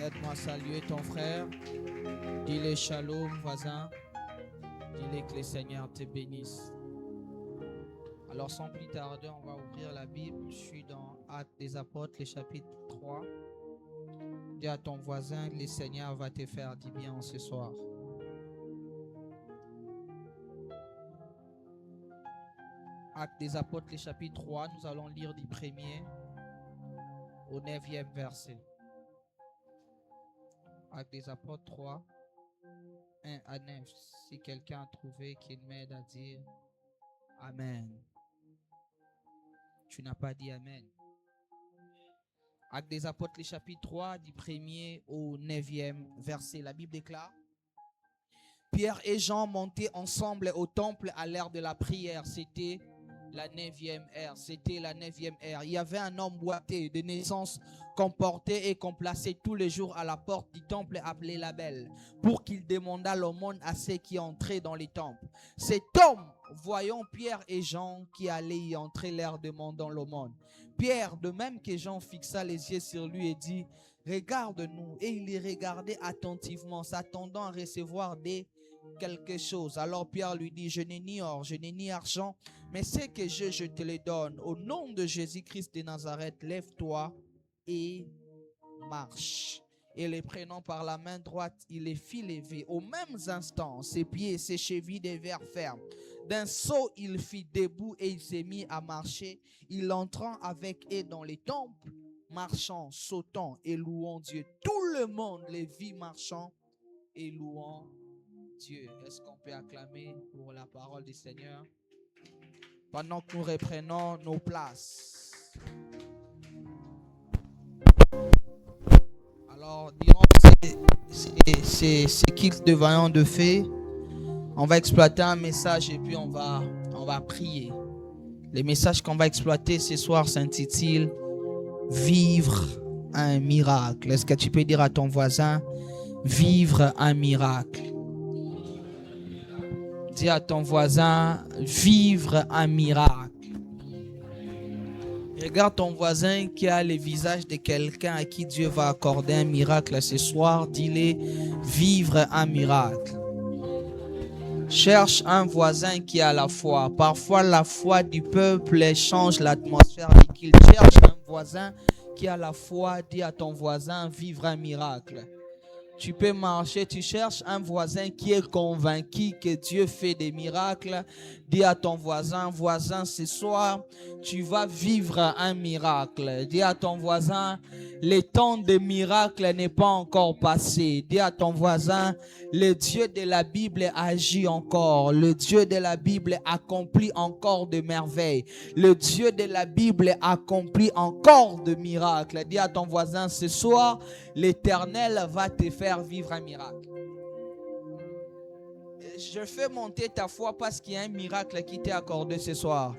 Aide-moi à saluer ton frère. Dis-le shalom, voisin. Dis-le que le Seigneur te bénisse. Alors, sans plus tarder, on va ouvrir la Bible. Je suis dans Actes des Apôtres, le chapitre 3. Dis à ton voisin que le Seigneur va te faire du bien ce soir. Actes des Apôtres, le chapitre 3, nous allons lire du 1er au 9e verset. Actes des Apôtres 3, 1 à 9. Si quelqu'un a trouvé, qu'il m'aide à dire Amen. Tu n'as pas dit Amen. Actes des Apôtres, le chapitre 3, du 1er au 9e verset. La Bible déclare: Pierre et Jean montaient ensemble au temple à l'heure de la prière. C'était la 9e heure. C'était la 9e heure. Il y avait un homme boiteux de naissance qu'on portait et qu'on plaçait tous les jours à la porte du temple appelé la Belle, pour qu'il demandât l'aumône à ceux qui entraient dans les temples. Cet homme, voyant Pierre et Jean qui allaient y entrer, leur demandant l'aumône. Pierre, de même que Jean, fixa les yeux sur lui et dit: Regarde-nous. Et il les regardait attentivement, s'attendant à recevoir quelque chose. Alors Pierre lui dit: Je n'ai ni or, je n'ai ni argent, mais ce que j'ai, je te le donne. Au nom de Jésus-Christ de Nazareth, lève-toi et marche. Et les prenant par la main droite, il les fit lever. Au même instant, ses pieds et ses chevilles devinrent fermes. D'un saut, il fit debout et il s'est mis à marcher. Il entrant avec eux dans les temples, marchant, sautant et louant Dieu. Tout le monde les vit marchant et louant Dieu. Est-ce qu'on peut acclamer pour la parole du Seigneur pendant que nous reprenons nos places? Alors, durant ces kits de vaillants de fait, on va exploiter un message et puis on va prier. Le message qu'on va exploiter ce soir s'intitule Vivre un miracle. Est-ce que tu peux dire à ton voisin vivre un miracle? Dis à ton voisin vivre un miracle. Regarde ton voisin qui a le visage de quelqu'un à qui Dieu va accorder un miracle ce soir. Dis-le vivre un miracle. Cherche un voisin qui a la foi. Parfois, la foi du peuple change l'atmosphère du culte. Cherche un voisin qui a la foi. Dis à ton voisin vivre un miracle. Tu peux marcher, tu cherches un voisin qui est convaincu que Dieu fait des miracles. Dis à ton voisin, voisin, ce soir, tu vas vivre un miracle. Dis à ton voisin, le temps des miracles n'est pas encore passé. Dis à ton voisin, le Dieu de la Bible agit encore. Le Dieu de la Bible accomplit encore de merveilles. Le Dieu de la Bible accomplit encore de miracles. Dis à ton voisin, ce soir, l'Éternel va te faire vivre un miracle. Je fais monter ta foi parce qu'il y a un miracle qui t'est accordé ce soir.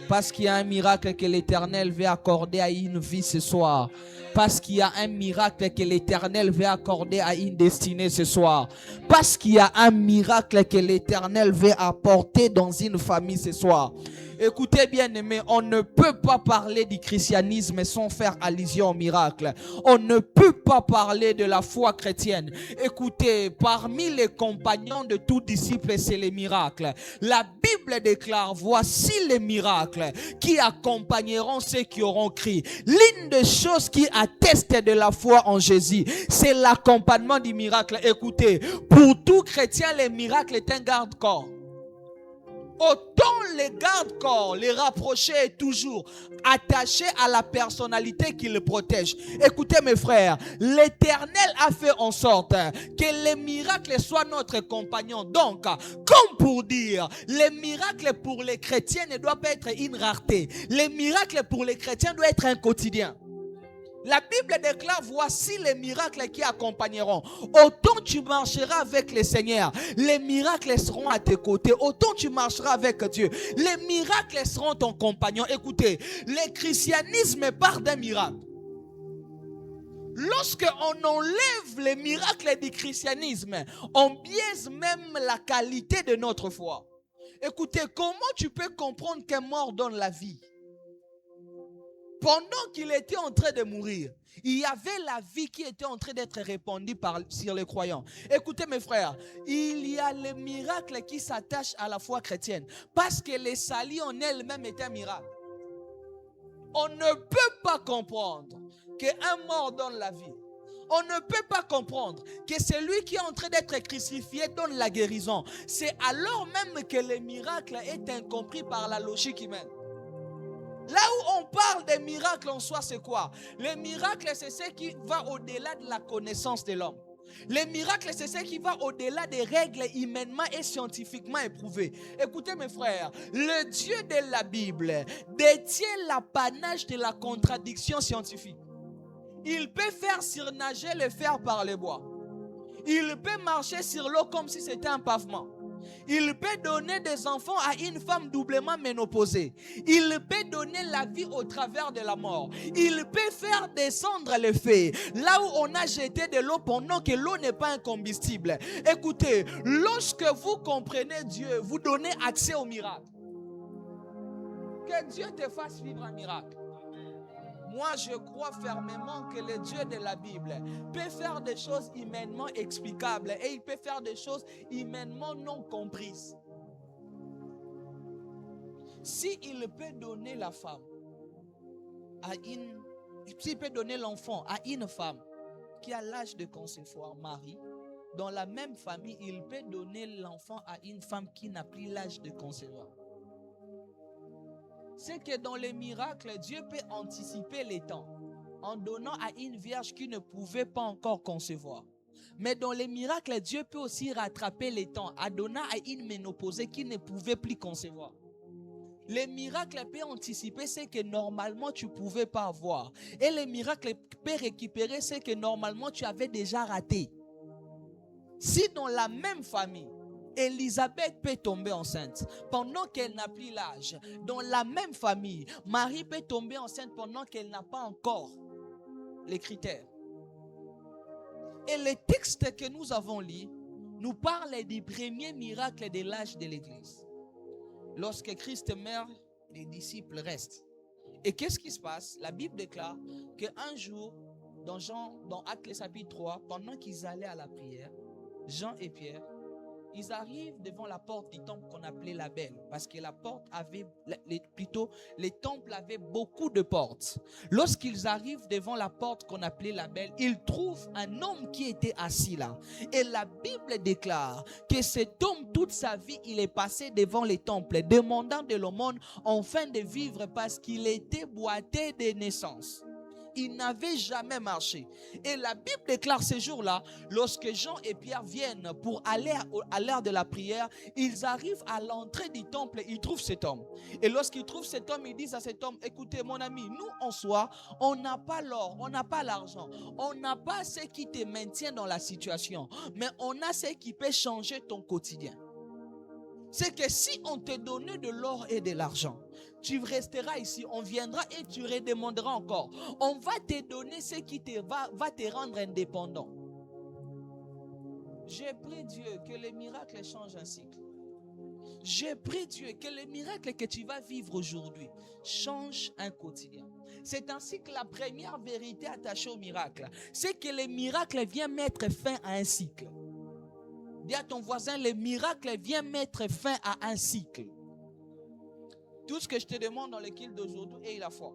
Parce qu'il y a un miracle que l'Éternel veut accorder à une vie ce soir. Parce qu'il y a un miracle que l'Éternel veut accorder à une destinée ce soir. Parce qu'il y a un miracle que l'Éternel veut apporter dans une famille ce soir. Écoutez bien aimés, on ne peut pas parler du christianisme sans faire allusion au miracle. On ne peut pas parler de la foi chrétienne. Écoutez, parmi les compagnons de tout disciple, c'est les miracles. La Bible déclare, voici les miracles qui accompagneront ceux qui auront cru. L'une des choses qui atteste de la foi en Jésus, c'est l'accompagnement du miracle. Écoutez, pour tout chrétien, les miracles est un garde-corps. Autant les garde-corps, les rapprocher est toujours attaché à la personnalité qui le protège. Écoutez mes frères, l'Éternel a fait en sorte que les miracles soient notre compagnon. Donc, comme pour dire, les miracles pour les chrétiens ne doivent pas être une rareté. Les miracles pour les chrétiens doivent être un quotidien. La Bible déclare, voici les miracles qui accompagneront. Autant tu marcheras avec le Seigneur, les miracles seront à tes côtés. Autant tu marcheras avec Dieu, les miracles seront ton compagnon. Écoutez, le christianisme part d'un miracle. Lorsqu'on enlève les miracles du christianisme, on biaise même la qualité de notre foi. Écoutez, comment tu peux comprendre qu'un mort donne la vie? Pendant qu'il était en train de mourir, il y avait la vie qui était en train d'être répandue sur les croyants. Écoutez mes frères, il y a le miracle qui s'attache à la foi chrétienne. Parce que les salis en elles-mêmes étaient un miracle. On ne peut pas comprendre qu'un mort donne la vie. On ne peut pas comprendre que celui qui est en train d'être crucifié donne la guérison. C'est alors même que le miracle est incompris par la logique humaine. Là où on parle des miracles en soi, c'est quoi? Les miracles, c'est ce qui va au-delà de la connaissance de l'homme. Les miracles, c'est ce qui va au-delà des règles humainement et scientifiquement éprouvées. Écoutez mes frères, le Dieu de la Bible détient l'apanage de la contradiction scientifique. Il peut faire surnager le fer par les bois. Il peut marcher sur l'eau comme si c'était un pavement. Il peut donner des enfants à une femme doublement ménopausée. Il peut donner la vie au travers de la mort. Il peut faire descendre le feu là où on a jeté de l'eau pendant que l'eau n'est pas un combustible. Écoutez, lorsque vous comprenez Dieu, vous donnez accès au miracle. Que Dieu te fasse vivre un miracle. Moi, je crois fermement que le Dieu de la Bible peut faire des choses humainement explicables et il peut faire des choses humainement non comprises. S'il peut donner la femme s'il peut donner l'enfant à une femme qui a l'âge de concevoir, Marie, dans la même famille, il peut donner l'enfant à une femme qui n'a plus l'âge de concevoir. C'est que dans les miracles, Dieu peut anticiper les temps en donnant à une vierge qui ne pouvait pas encore concevoir. Mais dans les miracles, Dieu peut aussi rattraper les temps en donnant à une ménopausée qui ne pouvait plus concevoir. Les miracles peuvent anticiper ce que normalement tu ne pouvais pas avoir. Et les miracles peuvent récupérer ce que normalement tu avais déjà raté. Si dans la même famille, Élisabeth peut tomber enceinte pendant qu'elle n'a plus l'âge. Dans la même famille, Marie peut tomber enceinte pendant qu'elle n'a pas encore les critères. Et les textes que nous avons lus nous parlent des premiers miracles de l'âge de l'Église. Lorsque Christ meurt, les disciples restent. Et qu'est-ce qui se passe? La Bible déclare qu'un jour, dans Actes chapitre 3, pendant qu'ils allaient à la prière, Jean et Pierre, ils arrivent devant la porte du temple qu'on appelait la Belle, parce que la porte avait, les temples avaient beaucoup de portes. Lorsqu'ils arrivent devant la porte qu'on appelait la Belle, ils trouvent un homme qui était assis là. Et la Bible déclare que cet homme, toute sa vie, il est passé devant les temples, demandant de l'aumône en fin de vivre parce qu'il était boité de naissance. Il n'avait jamais marché. Et la Bible déclare ces jours-là, lorsque Jean et Pierre viennent pour aller à l'heure de la prière, ils arrivent à l'entrée du temple, ils trouvent cet homme. Et lorsqu'ils trouvent cet homme, ils disent à cet homme, écoutez mon ami, nous en soi, on n'a pas l'or, on n'a pas l'argent, on n'a pas ce qui te maintient dans la situation, mais on a ce qui peut changer ton quotidien. C'est que si on te donnait de l'or et de l'argent, tu resteras ici, on viendra et tu redemanderas encore. On va te donner ce qui va te rendre indépendant. J'ai prié Dieu que les miracles changent un cycle. J'ai prié Dieu que les miracles que tu vas vivre aujourd'hui changent un quotidien. C'est ainsi que la première vérité attachée au miracle, c'est que les miracles viennent mettre fin à un cycle. Dis à ton voisin, le miracle vient mettre fin à un cycle. Tout ce que je te demande dans l'équipe d'aujourd'hui est la foi.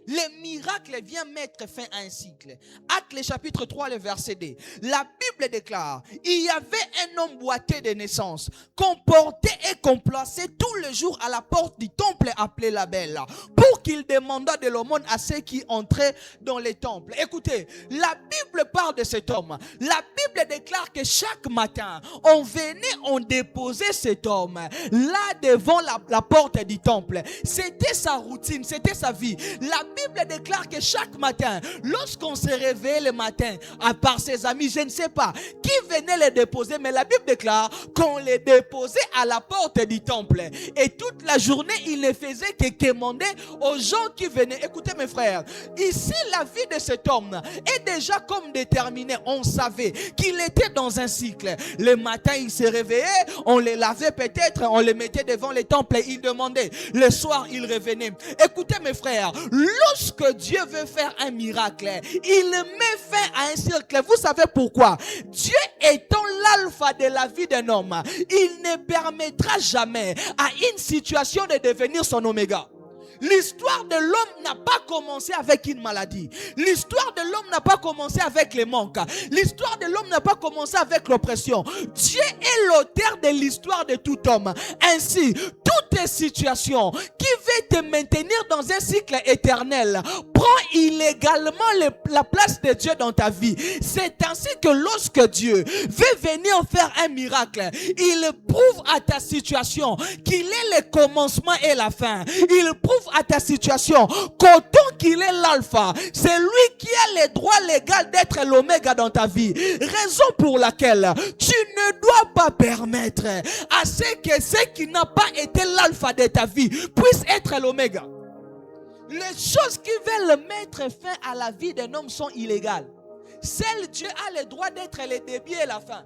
Le miracle vient mettre fin à un cycle. Actes chapitre 3, le verset 2. La Bible déclare, il y avait un homme boité de naissance, qu'on portait et qu'on plaçait tout le jour à la porte du temple appelé la Belle, pour qu'il demandât de l'aumône à ceux qui entraient dans les temples. Écoutez, la Bible parle de cet homme. La Bible déclare que chaque matin, on venait, on déposait cet homme là devant la porte du temple. C'était sa routine, c'était sa vie. La Bible déclare que chaque matin, lorsqu'on se réveillait le matin, à part ses amis, je ne sais pas qui venait les déposer, mais la Bible déclare qu'on les déposait à la porte du temple. Et toute la journée, il ne faisait que demander aux gens qui venaient. Écoutez mes frères, ici la vie de cet homme est déjà comme déterminée. On savait qu'il était dans un cycle. Le matin, il se réveillait, on les lavait peut-être, on les mettait devant les temples et il demandait. Le soir, il revenait. Écoutez mes frères, lorsque Dieu veut faire un miracle, il met fin à un cercle. Vous savez pourquoi? Dieu étant l'alpha de la vie d'un homme, il ne permettra jamais à une situation de devenir son oméga. L'histoire de l'homme n'a pas commencé avec une maladie. L'histoire de l'homme n'a pas commencé avec les manques. L'histoire de l'homme n'a pas commencé avec l'oppression. Dieu est l'auteur de l'histoire de tout homme. Ainsi, toutes les situations qui veulent te maintenir dans un cycle éternel prend illégalement la place de Dieu dans ta vie. C'est ainsi que lorsque Dieu veut venir faire un miracle, il prouve à ta situation qu'il est le commencement et la fin. Il prouve à ta situation qu'autant qu'il est l'alpha, c'est lui qui a le droit légal d'être l'oméga dans ta vie. Raison pour laquelle tu ne dois pas permettre à ce qui n'a pas été l'alpha de ta vie puisse être l'oméga. Les choses qui veulent mettre fin à la vie d'un homme sont illégales. Seul Dieu a le droit d'être le début et la fin.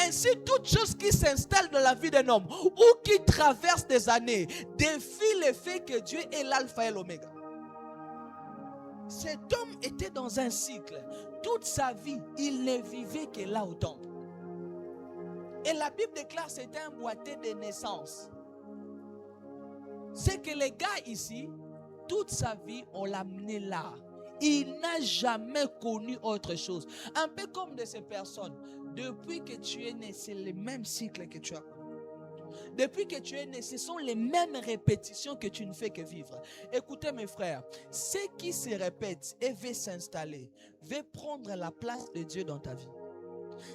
Ainsi, toute chose qui s'installe dans la vie d'un homme ou qui traverse des années défie le fait que Dieu est l'alpha et l'oméga. Cet homme était dans un cycle. Toute sa vie, il ne vivait que là au temple. Et la Bible déclare que c'était un boité de naissance. C'est que les gars ici, toute sa vie, on l'a amené là. Il n'a jamais connu autre chose. Un peu comme de ces personnes. Depuis que tu es né, c'est le même cycle que tu as connu. Depuis que tu es né, ce sont les mêmes répétitions que tu ne fais que vivre. Écoutez mes frères, ce qui se répète et veut s'installer, veut prendre la place de Dieu dans ta vie.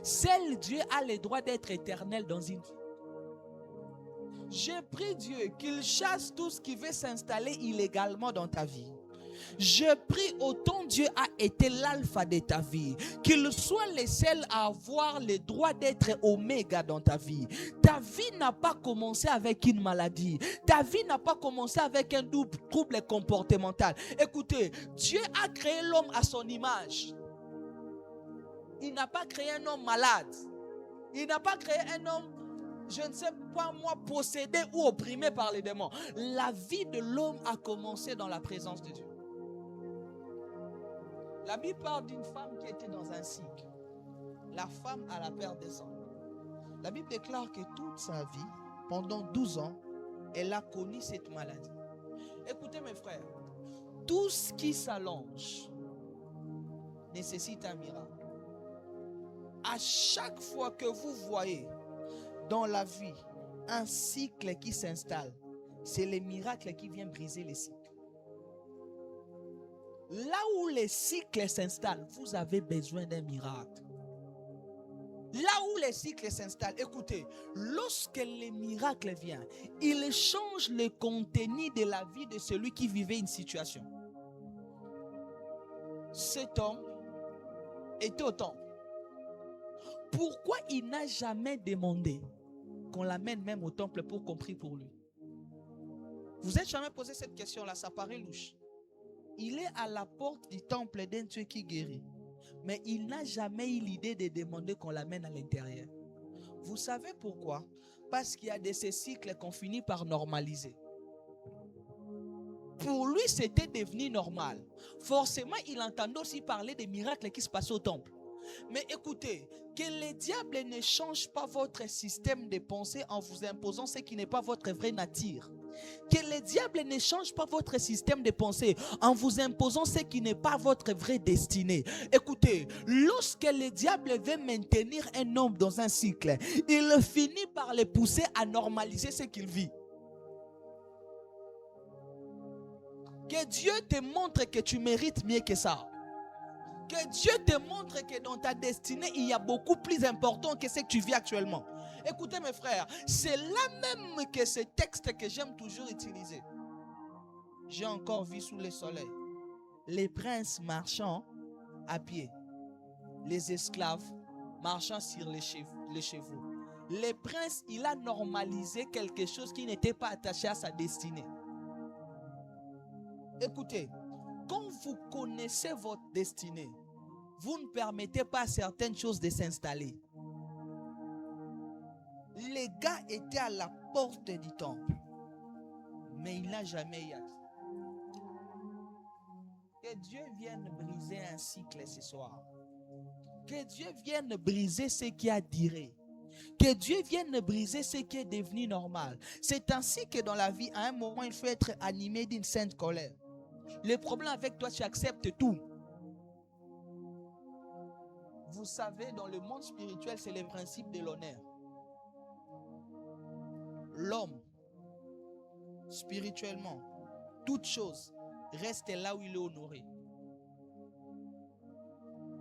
Seul Dieu a le droit d'être éternel dans une vie. Je prie Dieu qu'il chasse tout ce qui veut s'installer illégalement dans ta vie. Je prie autant Dieu a été l'alpha de ta vie, qu'il soit le seul à avoir le droit d'être oméga dans ta vie. Ta vie n'a pas commencé avec une maladie. Ta vie n'a pas commencé avec un trouble comportemental. Écoutez, Dieu a créé l'homme à son image. Il n'a pas créé un homme malade. Il n'a pas créé un homme, je ne sais pas moi, possédé ou opprimé par les démons. La vie de l'homme a commencé dans la présence de Dieu. La Bible parle d'une femme qui était dans un cycle. La femme à la perte des sang. La Bible déclare que toute sa vie, pendant 12 ans, elle a connu cette maladie. Écoutez mes frères, tout ce qui s'allonge nécessite un miracle. À chaque fois que vous voyez dans la vie un cycle qui s'installe, c'est le miracle qui vient briser les cycles. Là où les cycles s'installent, vous avez besoin d'un miracle. Là où les cycles s'installent, écoutez, lorsque le miracle vient, il change le contenu de la vie de celui qui vivait une situation. Cet homme était au temple. Pourquoi il n'a jamais demandé qu'on l'amène même au temple pour qu'on prie pour lui? Vous êtes jamais posé cette question-là, ça paraît louche. Il est à la porte du temple d'un Dieu qui guérit. Mais il n'a jamais eu l'idée de demander qu'on l'amène à l'intérieur. Vous savez pourquoi? Parce qu'il y a de ces cycles qu'on finit par normaliser. Pour lui, c'était devenu normal. Forcément, il entendait aussi parler des miracles qui se passaient au temple. Mais écoutez, que le diable ne change pas votre système de pensée en vous imposant ce qui n'est pas votre vraie nature. Que le diable ne change pas votre système de pensée en vous imposant ce qui n'est pas votre vraie destinée. Écoutez, lorsque le diable veut maintenir un homme dans un cycle, il finit par le pousser à normaliser ce qu'il vit. Que Dieu te montre que tu mérites mieux que ça. Que Dieu te montre que dans ta destinée, il y a beaucoup plus important que ce que tu vis actuellement. Écoutez mes frères, c'est là même que ce texte que j'aime toujours utiliser. J'ai encore vu sous le soleil les princes marchant à pied, les esclaves marchant sur les chevaux. Le prince, il a normalisé quelque chose qui n'était pas attaché à sa destinée. Écoutez, quand vous connaissez votre destinée, vous ne permettez pas à certaines choses de s'installer. Les gars étaient à la porte du temple, mais il n'a jamais eu accès. Que Dieu vienne briser un cycle ce soir. Que Dieu vienne briser ce qui a duré. Que Dieu vienne briser ce qui est devenu normal. C'est ainsi que dans la vie, à un moment, il faut être animé d'une sainte colère. Le problème avec toi, tu acceptes tout. Vous savez, dans le monde spirituel, c'est le principe de l'honneur. L'homme, spirituellement, toute chose reste là où il est honoré.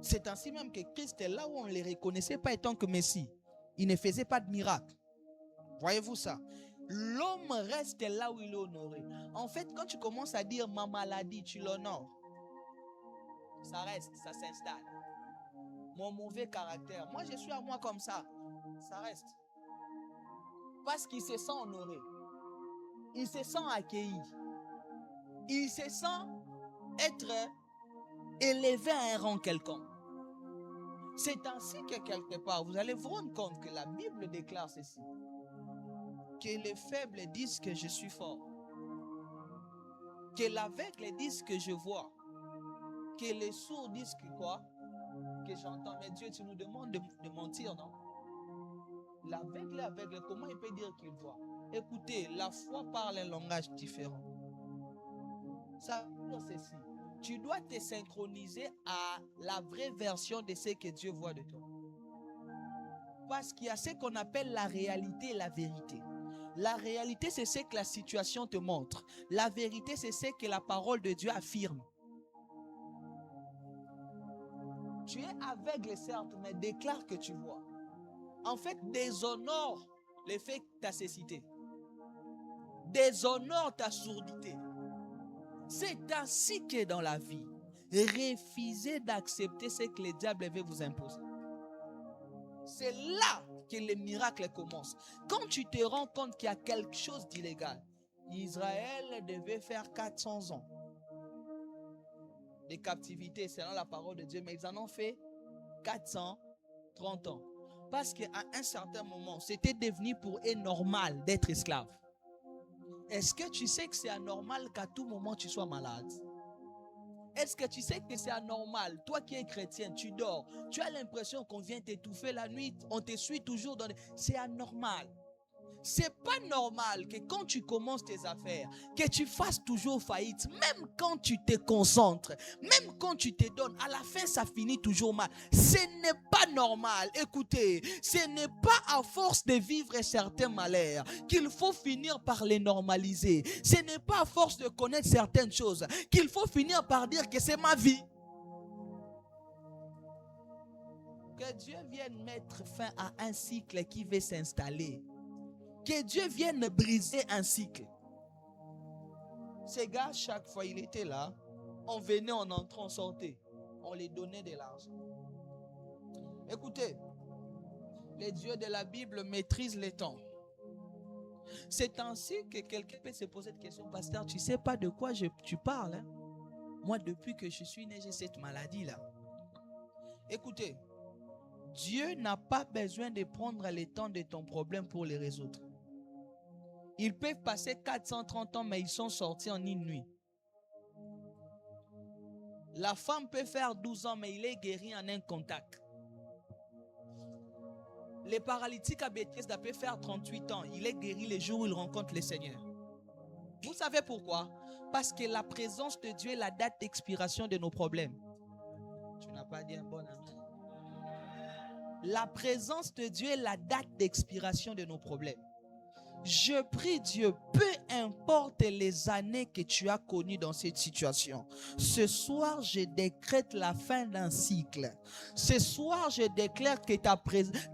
C'est ainsi même que Christ est là où on ne le reconnaissait pas étant que Messie. Il ne faisait pas de miracle. Voyez-vous ça? L'homme reste là où il est honoré. En fait, quand tu commences à dire ma maladie, tu l'honores. Ça reste, ça s'installe. Mon mauvais caractère, moi je suis à moi comme ça. Ça reste. Parce qu'il se sent honoré. Il se sent accueilli. Il se sent être élevé à un rang quelconque. C'est ainsi que quelque part, vous allez vous rendre compte que la Bible déclare ceci. Que les faibles disent que je suis fort. Que l'aveugle dise que je vois. Que les sourds disent que quoi? Que j'entends. Mais Dieu, tu nous demandes de mentir, non? L'aveugle, comment il peut dire qu'il voit? Écoutez, la foi parle un langage différent. Ça veut dire ceci. Tu dois te synchroniser à la vraie version de ce que Dieu voit de toi. Parce qu'il y a ce qu'on appelle la réalité et la vérité. La réalité, c'est ce que la situation te montre. La vérité, c'est ce que la parole de Dieu affirme. Tu es aveugle, certes, mais déclare que tu vois. En fait, déshonore le fait que ta cécité. Déshonore ta sourdité. C'est ainsi que dans la vie, refusez d'accepter ce que le diable veut vous imposer. C'est là que les miracles commencent. Quand tu te rends compte qu'il y a quelque chose d'illégal, Israël devait faire 400 ans de captivité selon la parole de Dieu, mais ils en ont fait 430 ans. Parce qu'à un certain moment, c'était devenu pour eux normal d'être esclave. Est-ce que tu sais que c'est anormal qu'à tout moment tu sois malade? Est-ce que tu sais que c'est anormal? Toi qui es chrétien, tu dors. Tu as l'impression qu'on vient t'étouffer la nuit. On te suit toujours dans les... C'est anormal. C'est pas normal que quand tu commences tes affaires, que tu fasses toujours faillite. Même quand tu te concentres, même quand tu te donnes, à la fin ça finit toujours mal. Ce n'est pas normal. Écoutez, ce n'est pas à force de vivre certains malheurs qu'il faut finir par les normaliser. Ce n'est pas à force de connaître certaines choses qu'il faut finir par dire que c'est ma vie. Que Dieu vienne mettre fin à un cycle qui veut s'installer. Que Dieu vienne briser un cycle. Ces gars, chaque fois il était là, on venait, on entrait, on sortait. On les donnait de l'argent. Écoutez, les dieux de la Bible maîtrisent les temps. C'est ainsi que quelqu'un peut se poser cette question. Pasteur, tu ne sais pas de quoi tu parles. Hein? Moi, depuis que je suis né, j'ai cette maladie-là. Écoutez, Dieu n'a pas besoin de prendre le temps de ton problème pour les résoudre. Ils peuvent passer 430 ans, mais ils sont sortis en une nuit. La femme peut faire 12 ans, mais il est guéri en un contact. Les paralytiques à Bethesda peuvent faire 38 ans. Il est guéri le jour où il rencontre le Seigneur. Vous savez pourquoi? Parce que la présence de Dieu est la date d'expiration de nos problèmes. Tu n'as pas dit un bon amen. La présence de Dieu est la date d'expiration de nos problèmes. Je prie Dieu, peu importe les années que tu as connues dans cette situation, ce soir je décrète la fin d'un cycle. Ce soir je déclare que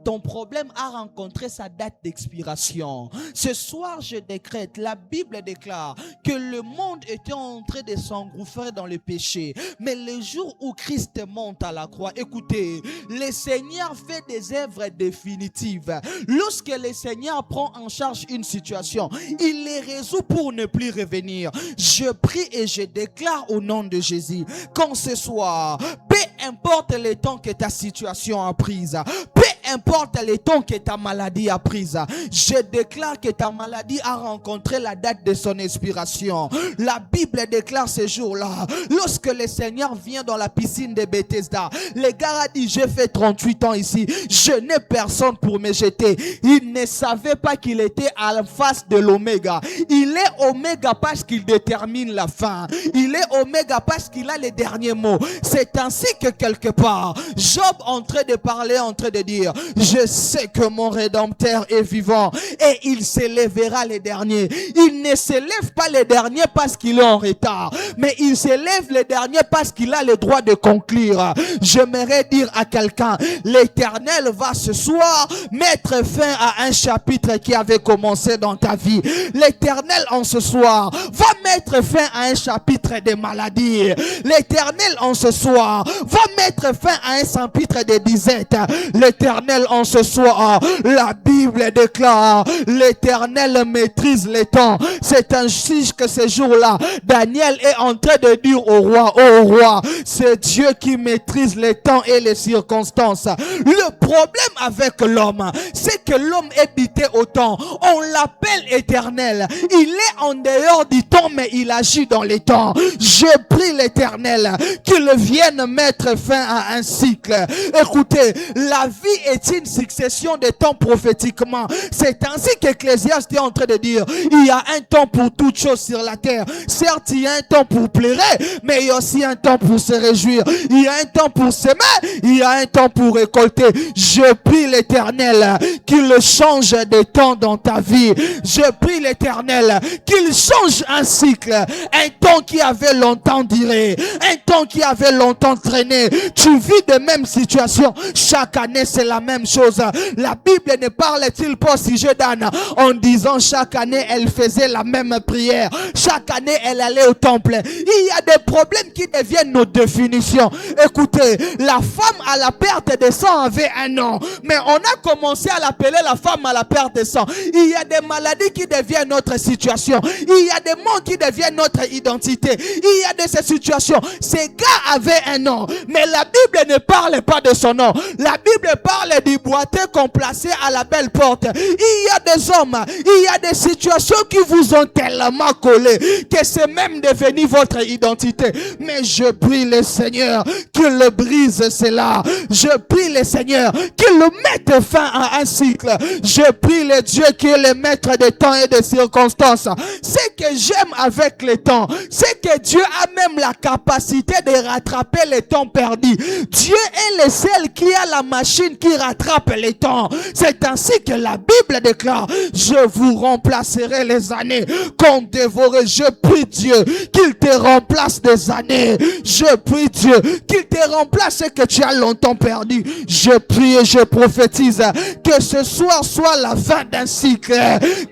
ton problème a rencontré sa date d'expiration. Ce soir je décrète, la Bible déclare que le monde était en train de s'engouffrer dans le péché. Mais le jour où Christ monte à la croix, écoutez, le Seigneur fait des œuvres définitives. Lorsque le Seigneur prend en charge une situation, il les résout pour ne plus revenir. Je prie et je déclare au nom de Jésus qu'en ce soir, peu importe le temps que ta situation a prise, peu importe le temps que ta maladie a prise, je déclare que ta maladie a rencontré la date de son expiration. La Bible déclare ce jour-là, lorsque le Seigneur vient dans la piscine de Bethesda, le gars a dit, j'ai fait 38 ans ici, je n'ai personne pour me jeter. Il ne savait pas qu'il était à la face de l'oméga. Il est oméga parce qu'il détermine la fin. Il est oméga parce qu'il a les derniers mots. C'est ainsi que quelque part, Job en train de parler, en train de dire, je sais que mon Rédempteur est vivant et il s'élèvera les derniers. Il ne s'élève pas les derniers parce qu'il est en retard, mais il s'élève les derniers parce qu'il a le droit de conclure. J'aimerais dire à quelqu'un, l'Éternel va ce soir mettre fin à un chapitre qui avait commencé dans ta vie. L'Éternel en ce soir va mettre fin à un chapitre de maladie. L'Éternel en ce soir va mettre fin à un chapitre de disette. L'Éternel en ce soir, la Bible déclare, l'Éternel maîtrise les temps. C'est ainsi que ce jour-là, Daniel est en train de dire au roi, oh roi, c'est Dieu qui maîtrise les temps et les circonstances. Le problème avec l'homme, c'est que l'homme est bité au temps. On l'appelle éternel. Il est en dehors du temps, mais il agit dans les temps. Je prie l'Éternel qu'il vienne mettre fin à un cycle. Écoutez, la vie est une succession de temps prophétiquement. C'est ainsi qu'Ecclésiaste est en train de dire, il y a un temps pour toute chose sur la terre. Certes, il y a un temps pour pleurer, mais il y a aussi un temps pour se réjouir. Il y a un temps pour s'aimer, il y a un temps pour récolter. Je prie l'Éternel qu'il change de temps dans ta vie. Je prie l'Éternel qu'il change un cycle. Un temps qui avait longtemps duré, un temps qui avait longtemps traîné. Tu vis de mêmes situations. Chaque année, c'est la même chose. La Bible ne parle-t-il pas si je donne en disant chaque année, elle faisait la même prière. Chaque année, elle allait au temple. Il y a des problèmes qui deviennent nos définitions. Écoutez, la femme à la perte de sang avait un nom, mais on a commencé à l'appeler la femme à la perte de sang. Il y a des maladies qui deviennent notre situation. Il y a des mots qui deviennent notre identité. Il y a de ces situations. Ces gars avaient un nom, mais la Bible ne parle pas de son nom. La Bible parle du boiteux qu'on plaçait à la belle porte. Il y a des hommes, il y a des situations qui vous ont tellement collé que c'est même devenu votre identité. Mais je prie le Seigneur qu'il le brise cela. Je prie le Seigneur qu'il mette fin à un cycle. Je prie le Dieu qui est le maître des temps et des circonstances. Ce que j'aime avec les temps, c'est que Dieu a même la capacité de rattraper les temps perdus. Dieu est le seul qui a la machine qui rattrape les temps. C'est ainsi que la Bible déclare, je vous remplacerai les années qu'on dévorait. Je prie Dieu qu'il te remplace des années. Je prie Dieu qu'il te remplace ce que tu as longtemps perdu. Je prie et je prophétise que ce soir soit la fin d'un cycle.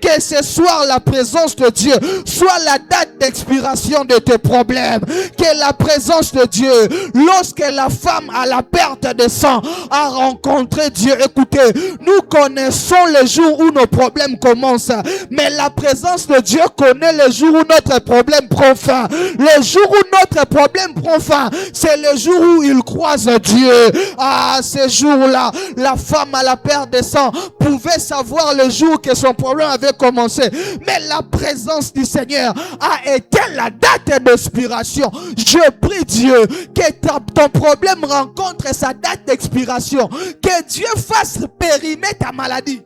Que ce soir la présence de Dieu soit la date d'expiration de tes problèmes. Que la présence de Dieu, lorsque la femme à la perte de sang a rencontré Dieu, écoutez, nous connaissons le jour où nos problèmes commencent, mais la présence de Dieu connaît le jour où notre problème prend fin. Le jour où notre problème prend fin, c'est le jour où il croise Dieu. Ah, ce jour-là, la femme à la perte de sang pouvait savoir le jour que son problème avait commencé, mais la présence du Seigneur a été la date d'expiration. Je prie Dieu que ton problème rencontre sa date d'expiration, que Dieu fasse périmer ta maladie.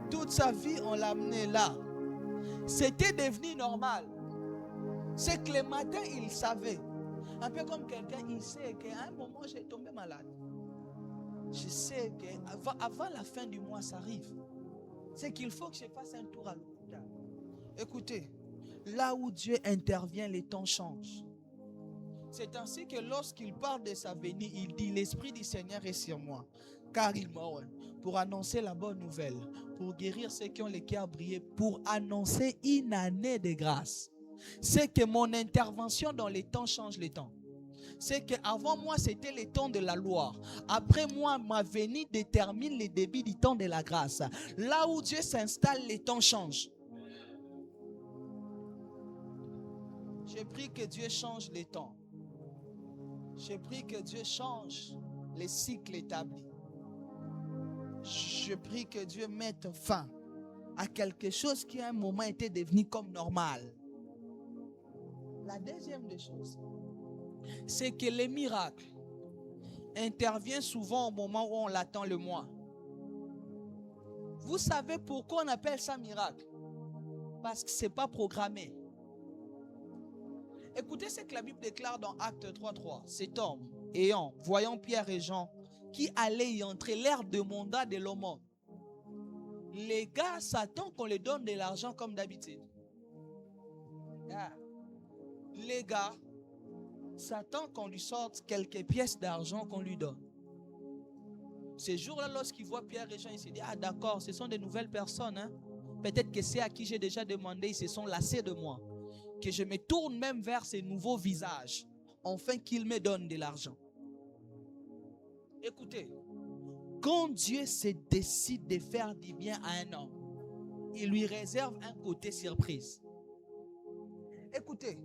Toute sa vie, on l'a amené là. C'était devenu normal. C'est que le matin, il savait. Un peu comme quelqu'un, il sait qu'à un moment, j'ai tombé malade. Je sais qu'avant la fin du mois, ça arrive. C'est qu'il faut que je fasse un tour à l'hôpital. Écoutez, là où Dieu intervient, les temps changent. C'est ainsi que lorsqu'il parle de sa venue, il dit, l'Esprit du Seigneur est sur moi, car il m'a oint pour annoncer la bonne nouvelle, pour guérir ceux qui ont les cœurs brisés, pour annoncer une année de grâce. C'est que mon intervention dans les temps change les temps. C'est qu'avant moi, c'était le temps de la loi. Après moi, ma venue détermine le début du temps de la grâce. Là où Dieu s'installe, les temps changent. J'ai pris que Dieu change les temps. J'ai pris que Dieu change les cycles établis. Je prie que Dieu mette fin à quelque chose qui à un moment était devenu comme normal. La deuxième des choses, c'est que les miracles interviennent souvent au moment où on l'attend le moins. Vous savez pourquoi on appelle ça miracle? Parce que ce n'est pas programmé. Écoutez ce que la Bible déclare dans Actes 3:3. Cet homme, voyant Pierre et Jean, qui allaient y entrer, leur demanda de l'aumône. Les gars s'attendent qu'on les donne de l'argent comme d'habitude. Les gars s'attendent qu'on lui sorte quelques pièces d'argent qu'on lui donne. Ce jour-là, lorsqu'il voit Pierre et Jean, il se dit, d'accord, ce sont de nouvelles personnes. Hein? Peut-être que c'est à qui j'ai déjà demandé, ils se sont lassés de moi. Que je me tourne même vers ces nouveaux visages, afin qu'ils me donnent de l'argent. Écoutez, quand Dieu se décide de faire du bien à un homme, il lui réserve un côté surprise. Écoutez,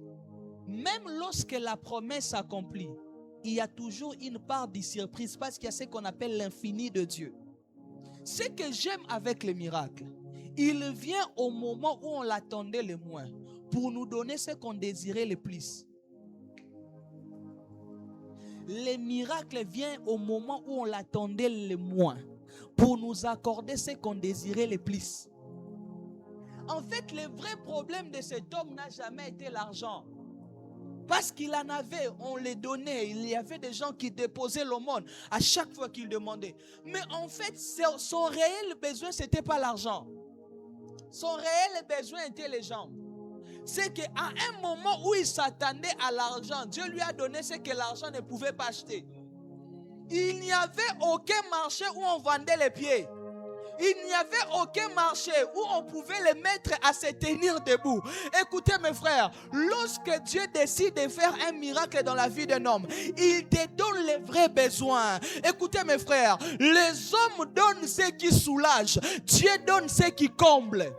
même lorsque la promesse s'accomplit, il y a toujours une part de surprise parce qu'il y a ce qu'on appelle l'infini de Dieu. Ce que j'aime avec les miracles, il vient au moment où on l'attendait le moins pour nous donner ce qu'on désirait le plus. Les miracles viennent au moment où on l'attendait le moins pour nous accorder ce qu'on désirait le plus. En fait, le vrai problème de cet homme n'a jamais été l'argent. Parce qu'il en avait, on les donnait. Il y avait des gens qui déposaient l'aumône à chaque fois qu'il demandait. Mais en fait, son réel besoin, ce n'était pas l'argent. Son réel besoin était les jambes. C'est qu'à un moment où il s'attendait à l'argent, Dieu lui a donné ce que l'argent ne pouvait pas acheter. Il n'y avait aucun marché où on vendait les pieds. Il n'y avait aucun marché où on pouvait les mettre à se tenir debout. Écoutez mes frères, lorsque Dieu décide de faire un miracle dans la vie d'un homme, il te donne les vrais besoins. Écoutez mes frères, les hommes donnent ce qui soulage, Dieu donne ce qui comble.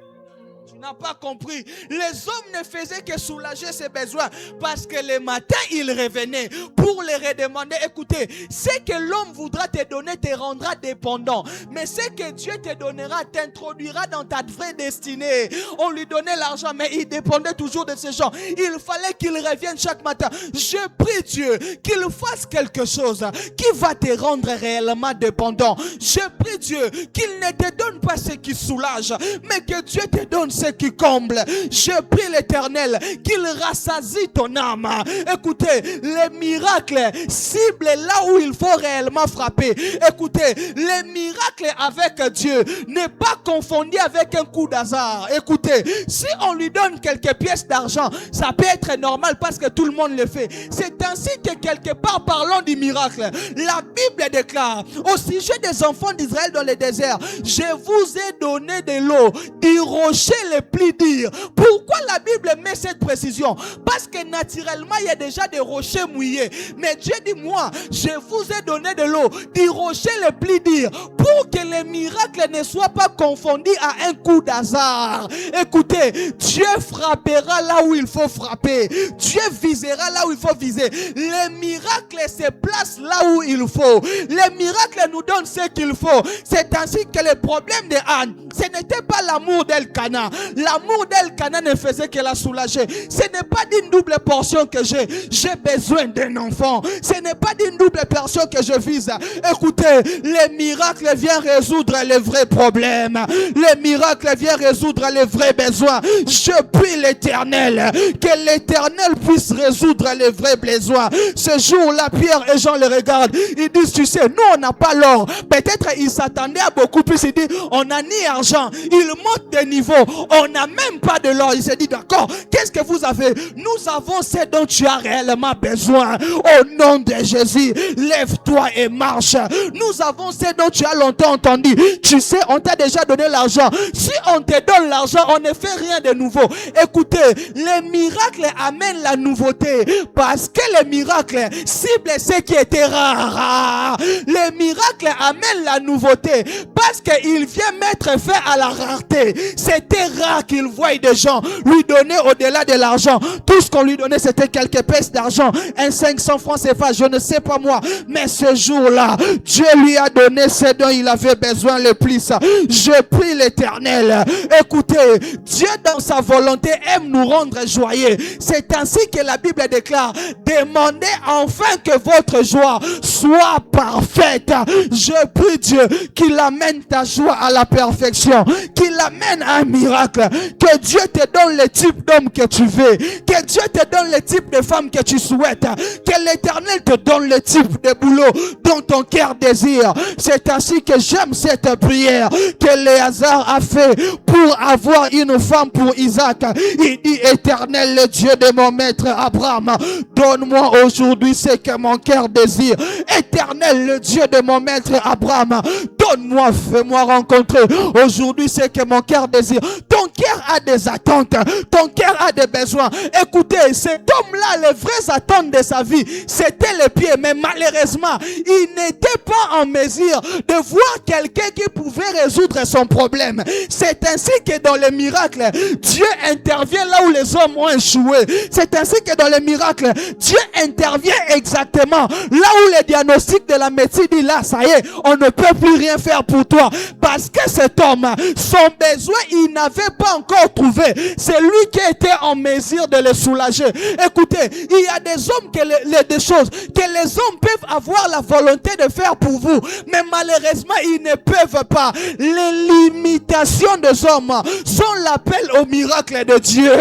Tu n'as pas compris. Les hommes ne faisaient que soulager ses besoins parce que le matin, ils revenaient pour les redemander. Écoutez, ce que l'homme voudra te donner te rendra dépendant. Mais ce que Dieu te donnera t'introduira dans ta vraie destinée. On lui donnait l'argent, mais il dépendait toujours de ces gens. Il fallait qu'il revienne chaque matin. Je prie Dieu qu'il fasse quelque chose qui va te rendre réellement dépendant. Je prie Dieu qu'il ne te donne pas ce qui soulage, mais que Dieu te donne ce qui comble. Je prie l'Éternel qu'il rassasie ton âme. Écoutez, les miracles ciblent là où il faut réellement frapper. Écoutez, les miracles avec Dieu n'est pas confondu avec un coup d'hasard. Écoutez, si on lui donne quelques pièces d'argent, ça peut être normal parce que tout le monde le fait. C'est ainsi que quelque part, parlons du miracle, la Bible déclare au sujet des enfants d'Israël dans le désert, je vous ai donné de l'eau du rocher le plus dur. Pourquoi la Bible met cette précision? Parce que naturellement il y a déjà des rochers mouillés, mais Dieu dit, moi je vous ai donné de l'eau du rocher le plus dur pour que les miracles ne soient pas confondus à un coup d'hasard. Écoutez, Dieu frappera là où il faut frapper, Dieu visera là où il faut viser. Les miracles se placent là où il faut. Les miracles nous donnent ce qu'il faut. C'est ainsi que le problème de Anne, ce n'était pas l'amour d'Elkana. L'amour d'Elkana ne faisait que la soulager. Ce n'est pas d'une double portion que j'ai besoin d'un enfant. Ce n'est pas d'une double portion que je vise. Écoutez, les miracles viennent résoudre les vrais problèmes. Les miracles viennent résoudre les vrais besoins. Je prie l'Éternel, que l'Éternel puisse résoudre les vrais besoins. Ce jour-là, Pierre et Jean le regardent. Ils disent, tu sais, nous on n'a pas l'or. Peut-être ils s'attendaient à beaucoup plus. Ils disent, on n'a ni argent. Ils montent de niveau. On n'a même pas de l'or. Il se dit, d'accord, qu'est-ce que vous avez? Nous avons ce dont tu as réellement besoin. Au nom de Jésus, lève-toi et marche. Nous avons ce dont tu as longtemps entendu. Tu sais, on t'a déjà donné l'argent. Si on te donne l'argent, on ne fait rien de nouveau. Écoutez, les miracles amènent la nouveauté parce que les miracles ciblent ce qui était rare. Les miracles amènent la nouveauté parce qu'il vient mettre fin à la rareté. C'était rare qu'il voie des gens lui donner au-delà de l'argent. Tout ce qu'on lui donnait, c'était quelques pièces d'argent, un 500 francs CFA, je ne sais pas moi. Mais ce jour-là, Dieu lui a donné ce dont il avait besoin le plus. Je prie l'Éternel. Écoutez, Dieu dans sa volonté aime nous rendre joyeux. C'est ainsi que la Bible déclare: demandez enfin que votre joie soit parfaite. Je prie Dieu qu'il amène ta joie à la perfection, qu'il amène un miracle, que Dieu te donne le type d'homme que tu veux, que Dieu te donne le type de femme que tu souhaites, que l'Éternel te donne le type de boulot dont ton cœur désire. C'est ainsi que j'aime cette prière que Léazar a fait pour avoir une femme pour Isaac. Il dit: Éternel, le Dieu de mon maître Abraham, donne-moi aujourd'hui ce que mon cœur désire. Éternel, le Dieu de mon maître Abraham, donne-moi, fais-moi rencontrer aujourd'hui ce que mon cœur désire. Ton cœur a des attentes, ton cœur a des besoins. Écoutez, cet homme-là, les vraies attentes de sa vie, c'était les pieds, mais malheureusement, il n'était pas en mesure de voir quelqu'un qui pouvait résoudre son problème. C'est ainsi que dans les miracles, Dieu intervient là où les hommes ont échoué. C'est ainsi que dans les miracles, Dieu intervient exactement là où les diagnostics de la médecine disent: là, ça y est, on ne peut plus rien faire pour toi. Parce que cet homme, son besoin, il n'avait pas encore trouvé. C'est lui qui était en mesure de le soulager. Écoutez, il y a des hommes, des choses que les hommes peuvent avoir la volonté de faire pour vous, mais malheureusement, ils ne peuvent pas. Les limitations des hommes sont l'appel au miracle de Dieu.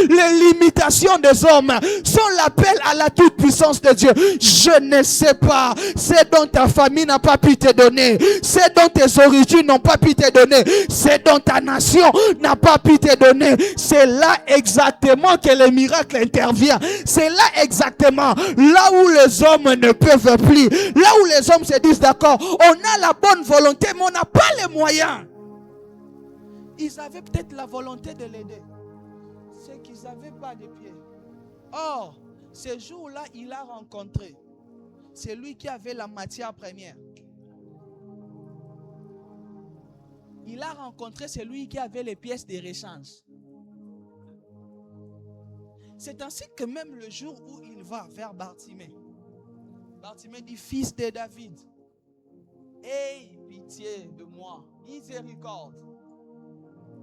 Les limitations des hommes sont l'appel à la toute puissance de Dieu. Je ne sais pas ce dont ta famille n'a pas pu te donner, ce dont tes origines n'ont pas pu te donner, ce dont ta nation n'a pas pu te donner. C'est là exactement que le miracle intervient. C'est là exactement, là où les hommes ne peuvent plus, là où les hommes se disent: d'accord, on a la bonne volonté, mais on n'a pas les moyens. Ils avaient peut-être la volonté de l'aider, c'est qu'ils n'avaient pas de pieds. Or, ce jour-là, il a rencontré celui qui avait la matière première. Il a rencontré celui qui avait les pièces de rechange. C'est ainsi que même le jour où il va vers Bartimée, Bartimée dit: fils de David, aie pitié de moi, miséricorde.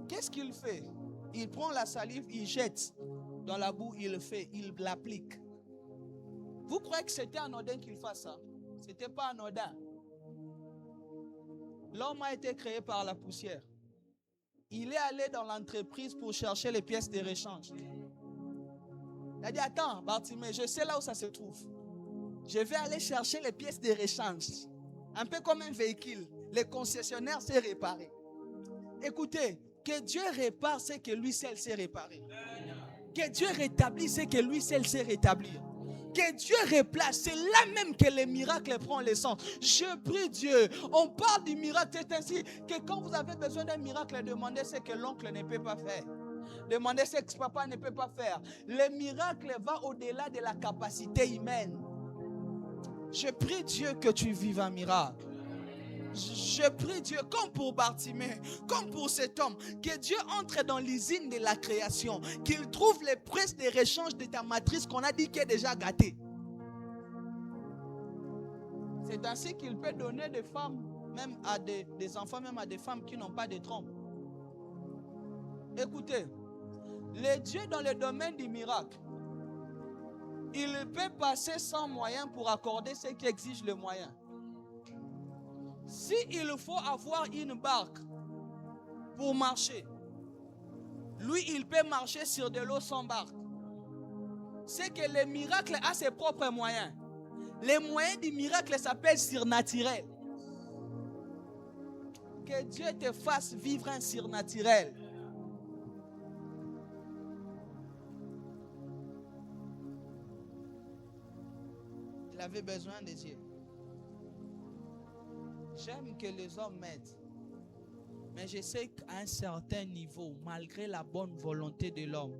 Qu'est-ce qu'il fait? Il prend la salive, il jette dans la boue, il l'applique. Vous croyez que c'était anodin qu'il fasse ça? C'était pas anodin. L'homme a été créé par la poussière. Il est allé dans l'entreprise pour chercher les pièces de rechange. Il a dit: attends, Bartimée, je sais là où ça se trouve. Je vais aller chercher les pièces de rechange. Un peu comme un véhicule. Le concessionnaire s'est réparé. Écoutez, que Dieu répare ce que lui seul sait réparer. Que Dieu rétablisse ce que lui seul sait rétablir. Que Dieu replace, c'est là même que les miracles prennent le sens. Je prie Dieu. On parle du miracle, c'est ainsi que quand vous avez besoin d'un miracle, demandez ce que l'oncle ne peut pas faire. Demandez ce que papa ne peut pas faire. Le miracle va au-delà de la capacité humaine. Je prie Dieu que tu vives un miracle. Je prie Dieu, comme pour Bartimée, comme pour cet homme, que Dieu entre dans l'usine de la création, qu'il trouve les presses de rechange de ta matrice qu'on a dit qu'elle est déjà gâtée. C'est ainsi qu'il peut donner des femmes, même à des enfants, même à des femmes qui n'ont pas de trompe. Écoutez, le Dieu dans le domaine du miracle, il peut passer sans moyen pour accorder ce qui exige le moyen. Si il faut avoir une barque pour marcher, lui, il peut marcher sur de l'eau sans barque. C'est que le miracle a ses propres moyens. Les moyens du miracle s'appellent surnaturel. Que Dieu te fasse vivre un surnaturel. Il avait besoin des yeux. J'aime que les hommes m'aident. Mais je sais qu'à un certain niveau, malgré la bonne volonté de l'homme,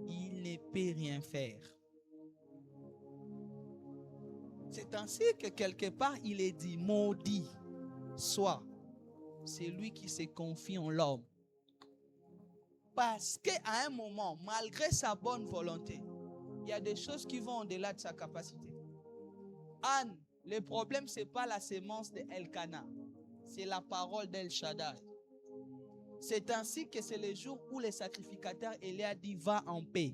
il ne peut rien faire. C'est ainsi que quelque part, il est dit: maudit soit celui qui se confie en l'homme. Parce qu'à un moment, malgré sa bonne volonté, il y a des choses qui vont au-delà de sa capacité. Anne, le problème, ce n'est pas la sémence de Elkana, c'est la parole d'El Shaddai. C'est ainsi que c'est le jour où le sacrificateur Élia dit, va en paix,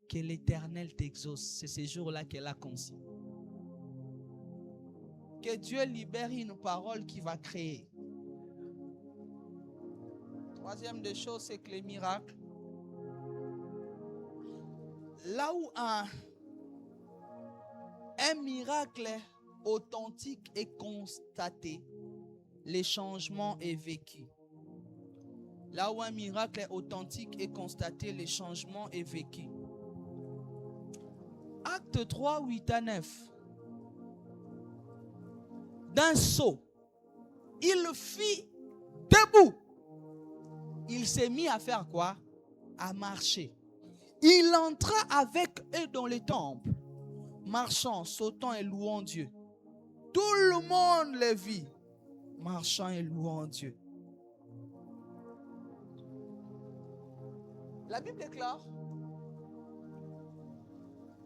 que l'Éternel t'exauce. C'est ce jour-là qu'elle a conçu. Que Dieu libère une parole qui va créer. Troisième des choses, c'est que les miracles. Là où un miracle authentique est constaté, le changement est vécu. Là où un miracle authentique est constaté, le changement est vécu. Acte 3, 8 à 9. D'un saut, il fit debout. Il s'est mis à faire quoi? À marcher. Il entra avec eux dans le temple, marchant, sautant et louant Dieu. Tout le monde le vit, marchant et louant Dieu. La Bible déclare,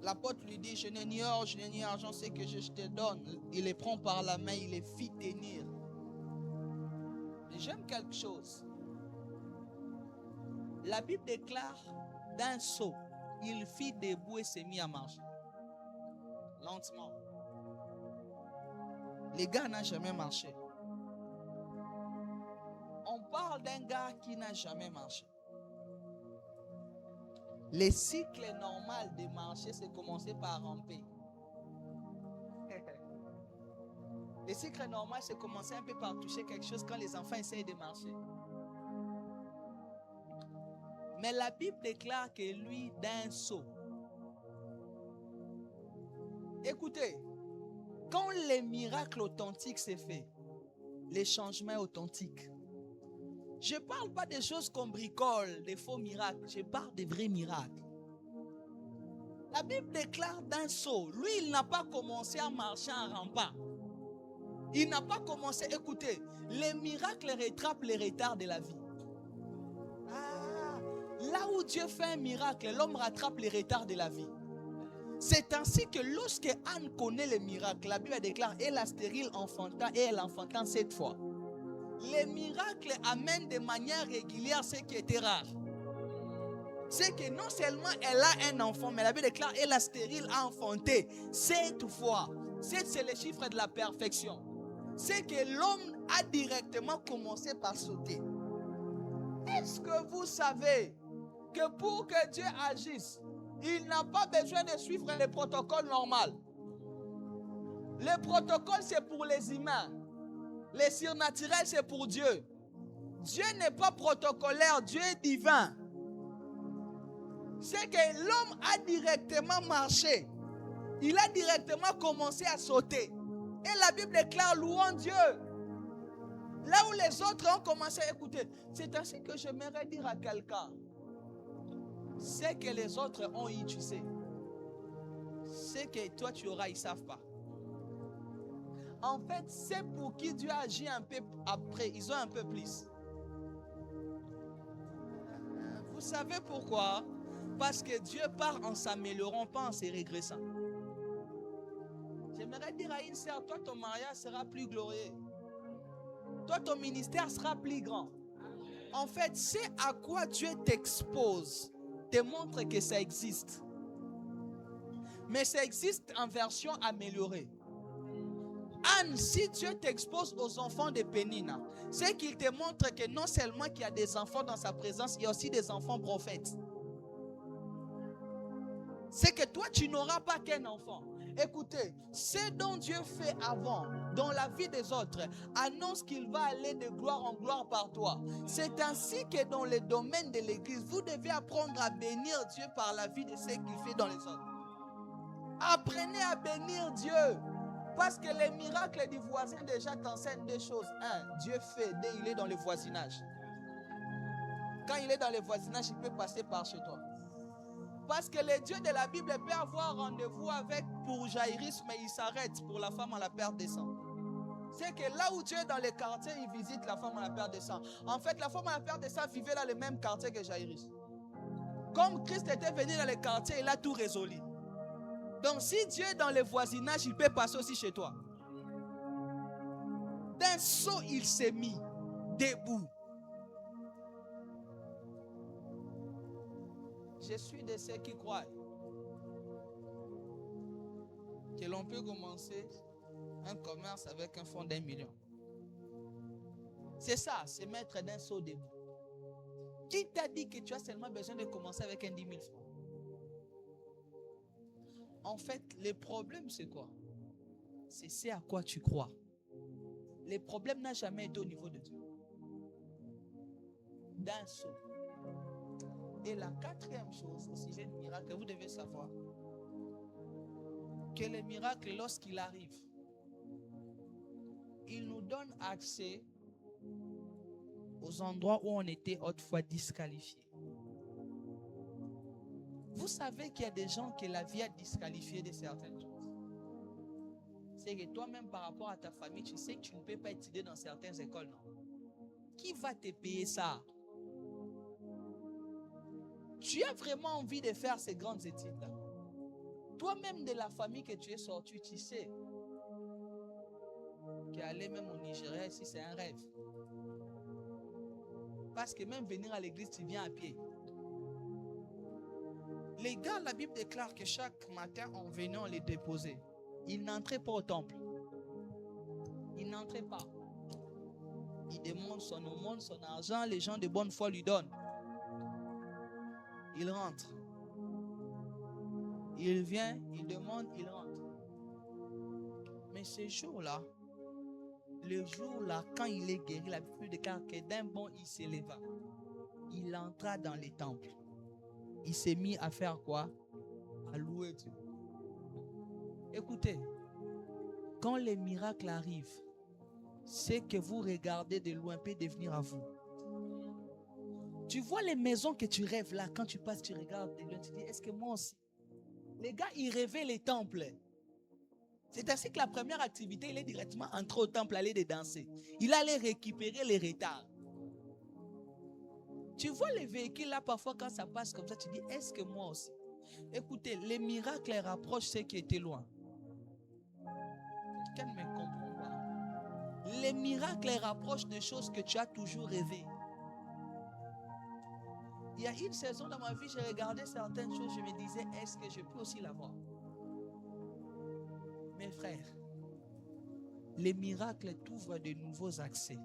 l'apôtre lui dit, je n'ai ni or, je n'ai ni argent, c'est que je te donne. Il les prend par la main, il les fit tenir. Mais j'aime quelque chose. La Bible déclare, d'un saut, il fit debout et s'est mis à marcher. Lentement. Les gars n'ont jamais marché. On parle d'un gars qui n'a jamais marché. Le cycle normal de marcher, c'est commencer par ramper. Le cycle normal, c'est commencer un peu par toucher quelque chose quand les enfants essayent de marcher. Mais la Bible déclare que lui, d'un saut. Écoutez, quand les miracles authentiques s'est fait, les changements authentiques. Je ne parle pas des choses qu'on bricole, des faux miracles. Je parle des vrais miracles. La Bible déclare d'un saut. Lui, il n'a pas commencé à marcher en rampant. Il n'a pas commencé. Écoutez, les miracles rattrapent les retards de la vie. Là où Dieu fait un miracle, l'homme rattrape les retards de la vie. C'est ainsi que lorsque Anne connaît le miracle, la Bible déclare, elle a stérile enfanta et elle enfanta 7 fois. Les miracles amènent de manière régulière ce qui était rare. C'est que non seulement elle a un enfant, mais la Bible déclare, elle a stérile a enfanté 7 fois. 7, c'est le chiffre de la perfection. C'est que l'homme a directement commencé par sauter. Est-ce que vous savez que pour que Dieu agisse, il n'a pas besoin de suivre les protocoles normaux? Le protocole, c'est pour les humains. Les surnaturels, c'est pour Dieu. Dieu n'est pas protocolaire, Dieu est divin. C'est que l'homme a directement marché. Il a directement commencé à sauter. Et la Bible déclare louant Dieu. Là où les autres ont commencé à écouter. C'est ainsi que j'aimerais dire à quelqu'un. C'est que les autres ont eu, tu sais. C'est que toi tu auras, ils ne savent pas. En fait, c'est pour qui Dieu agit un peu après. Ils ont un peu plus. Vous savez pourquoi? Parce que Dieu part en s'améliorant, pas en se régressant. J'aimerais dire à une sœur, toi ton mariage sera plus glorieux. Toi ton ministère sera plus grand. En fait, c'est à quoi Dieu t'expose, te montre que ça existe. Mais ça existe en version améliorée. Anne, si Dieu t'expose aux enfants de Pénina, c'est qu'il te montre que non seulement qu'il y a des enfants dans sa présence, il y a aussi des enfants prophètes. C'est que toi, tu n'auras pas qu'un enfant. Écoutez, ce dont Dieu fait avant, dans la vie des autres, annonce qu'il va aller de gloire en gloire par toi. C'est ainsi que dans le domaine de l'église, vous devez apprendre à bénir Dieu par la vie de ce qu'il fait dans les autres. Apprenez à bénir Dieu. Parce que les miracles du voisin déjà t'enseignent des choses. Dieu fait dès qu'il est dans le voisinage. Quand il est dans le voisinage, il peut passer par chez toi. Parce que le Dieu de la Bible peut avoir rendez-vous avec pour Jairus, mais il s'arrête pour la femme à la perte des sangs. c'est que là où tu es dans les quartiers, ils visitent la femme à la perte de sang. En fait, la femme à la perte de sang vivait dans le même quartier que Jairus. Comme Christ était venu dans les quartiers, il a tout résolu. Donc si Dieu est dans le voisinage, il peut passer aussi chez toi. D'un saut, il s'est mis debout. Je suis de ceux qui croient que l'on peut commencer un commerce avec un fonds d'1 million. C'est ça, c'est mettre d'un saut debout. Qui t'a dit que tu as seulement besoin de commencer avec un 10 000 francs? En fait, le problème c'est quoi? C'est ce à quoi tu crois. Le problème n'a jamais été au niveau de Dieu. D'un saut. Et la quatrième chose, au sujet du miracle, vous devez savoir que le miracle, lorsqu'il arrive, il nous donne accès aux endroits où on était autrefois disqualifiés. Vous savez qu'il y a des gens que la vie a disqualifié de certaines choses. C'est que toi-même, par rapport à ta famille, tu sais que tu ne peux pas étudier dans certaines écoles, non? Qui va te payer ça? Tu as vraiment envie de faire ces grandes études-là? Toi-même, de la famille que tu es sorti, tu sais qu'aller même au Nigeria, ici, c'est un rêve. Parce que même venir à l'église, tu viens à pied. Les gars, la Bible déclare que chaque matin, en venant les déposer, ils n'entraient pas au temple. Ils n'entraient pas. Ils demandent son aumône, son argent, les gens de bonne foi lui donnent. Il rentre. Il vient, il demande, il rentre. Mais ce jour-là, le jour-là, quand il est guéri, la Bible déclare que d'un bond, il s'éleva. Il entra dans les temples. Il s'est mis à faire quoi? À louer Dieu. Écoutez, quand les miracles arrivent, c'est que vous regardez de loin peut devenir à vous. Tu vois les maisons que tu rêves là, quand tu passes, tu regardes de loin, tu dis, est-ce que moi aussi? Les gars, ils rêvaient les temples. C'est ainsi que la première activité, il est directement entré au temple, aller de danser. Il allait récupérer les retards. Tu vois les véhicules là, parfois quand ça passe comme ça, tu dis, est-ce que moi aussi? Écoutez, les miracles rapprochent ceux qui étaient loin. Quelqu'un ne me comprend pas. Les miracles rapprochent des choses que tu as toujours rêvé. Il y a une saison dans ma vie, j'ai regardé certaines choses, je me disais, est-ce que je peux aussi l'avoir? Mes frères, les miracles t'ouvrent de nouveaux accès.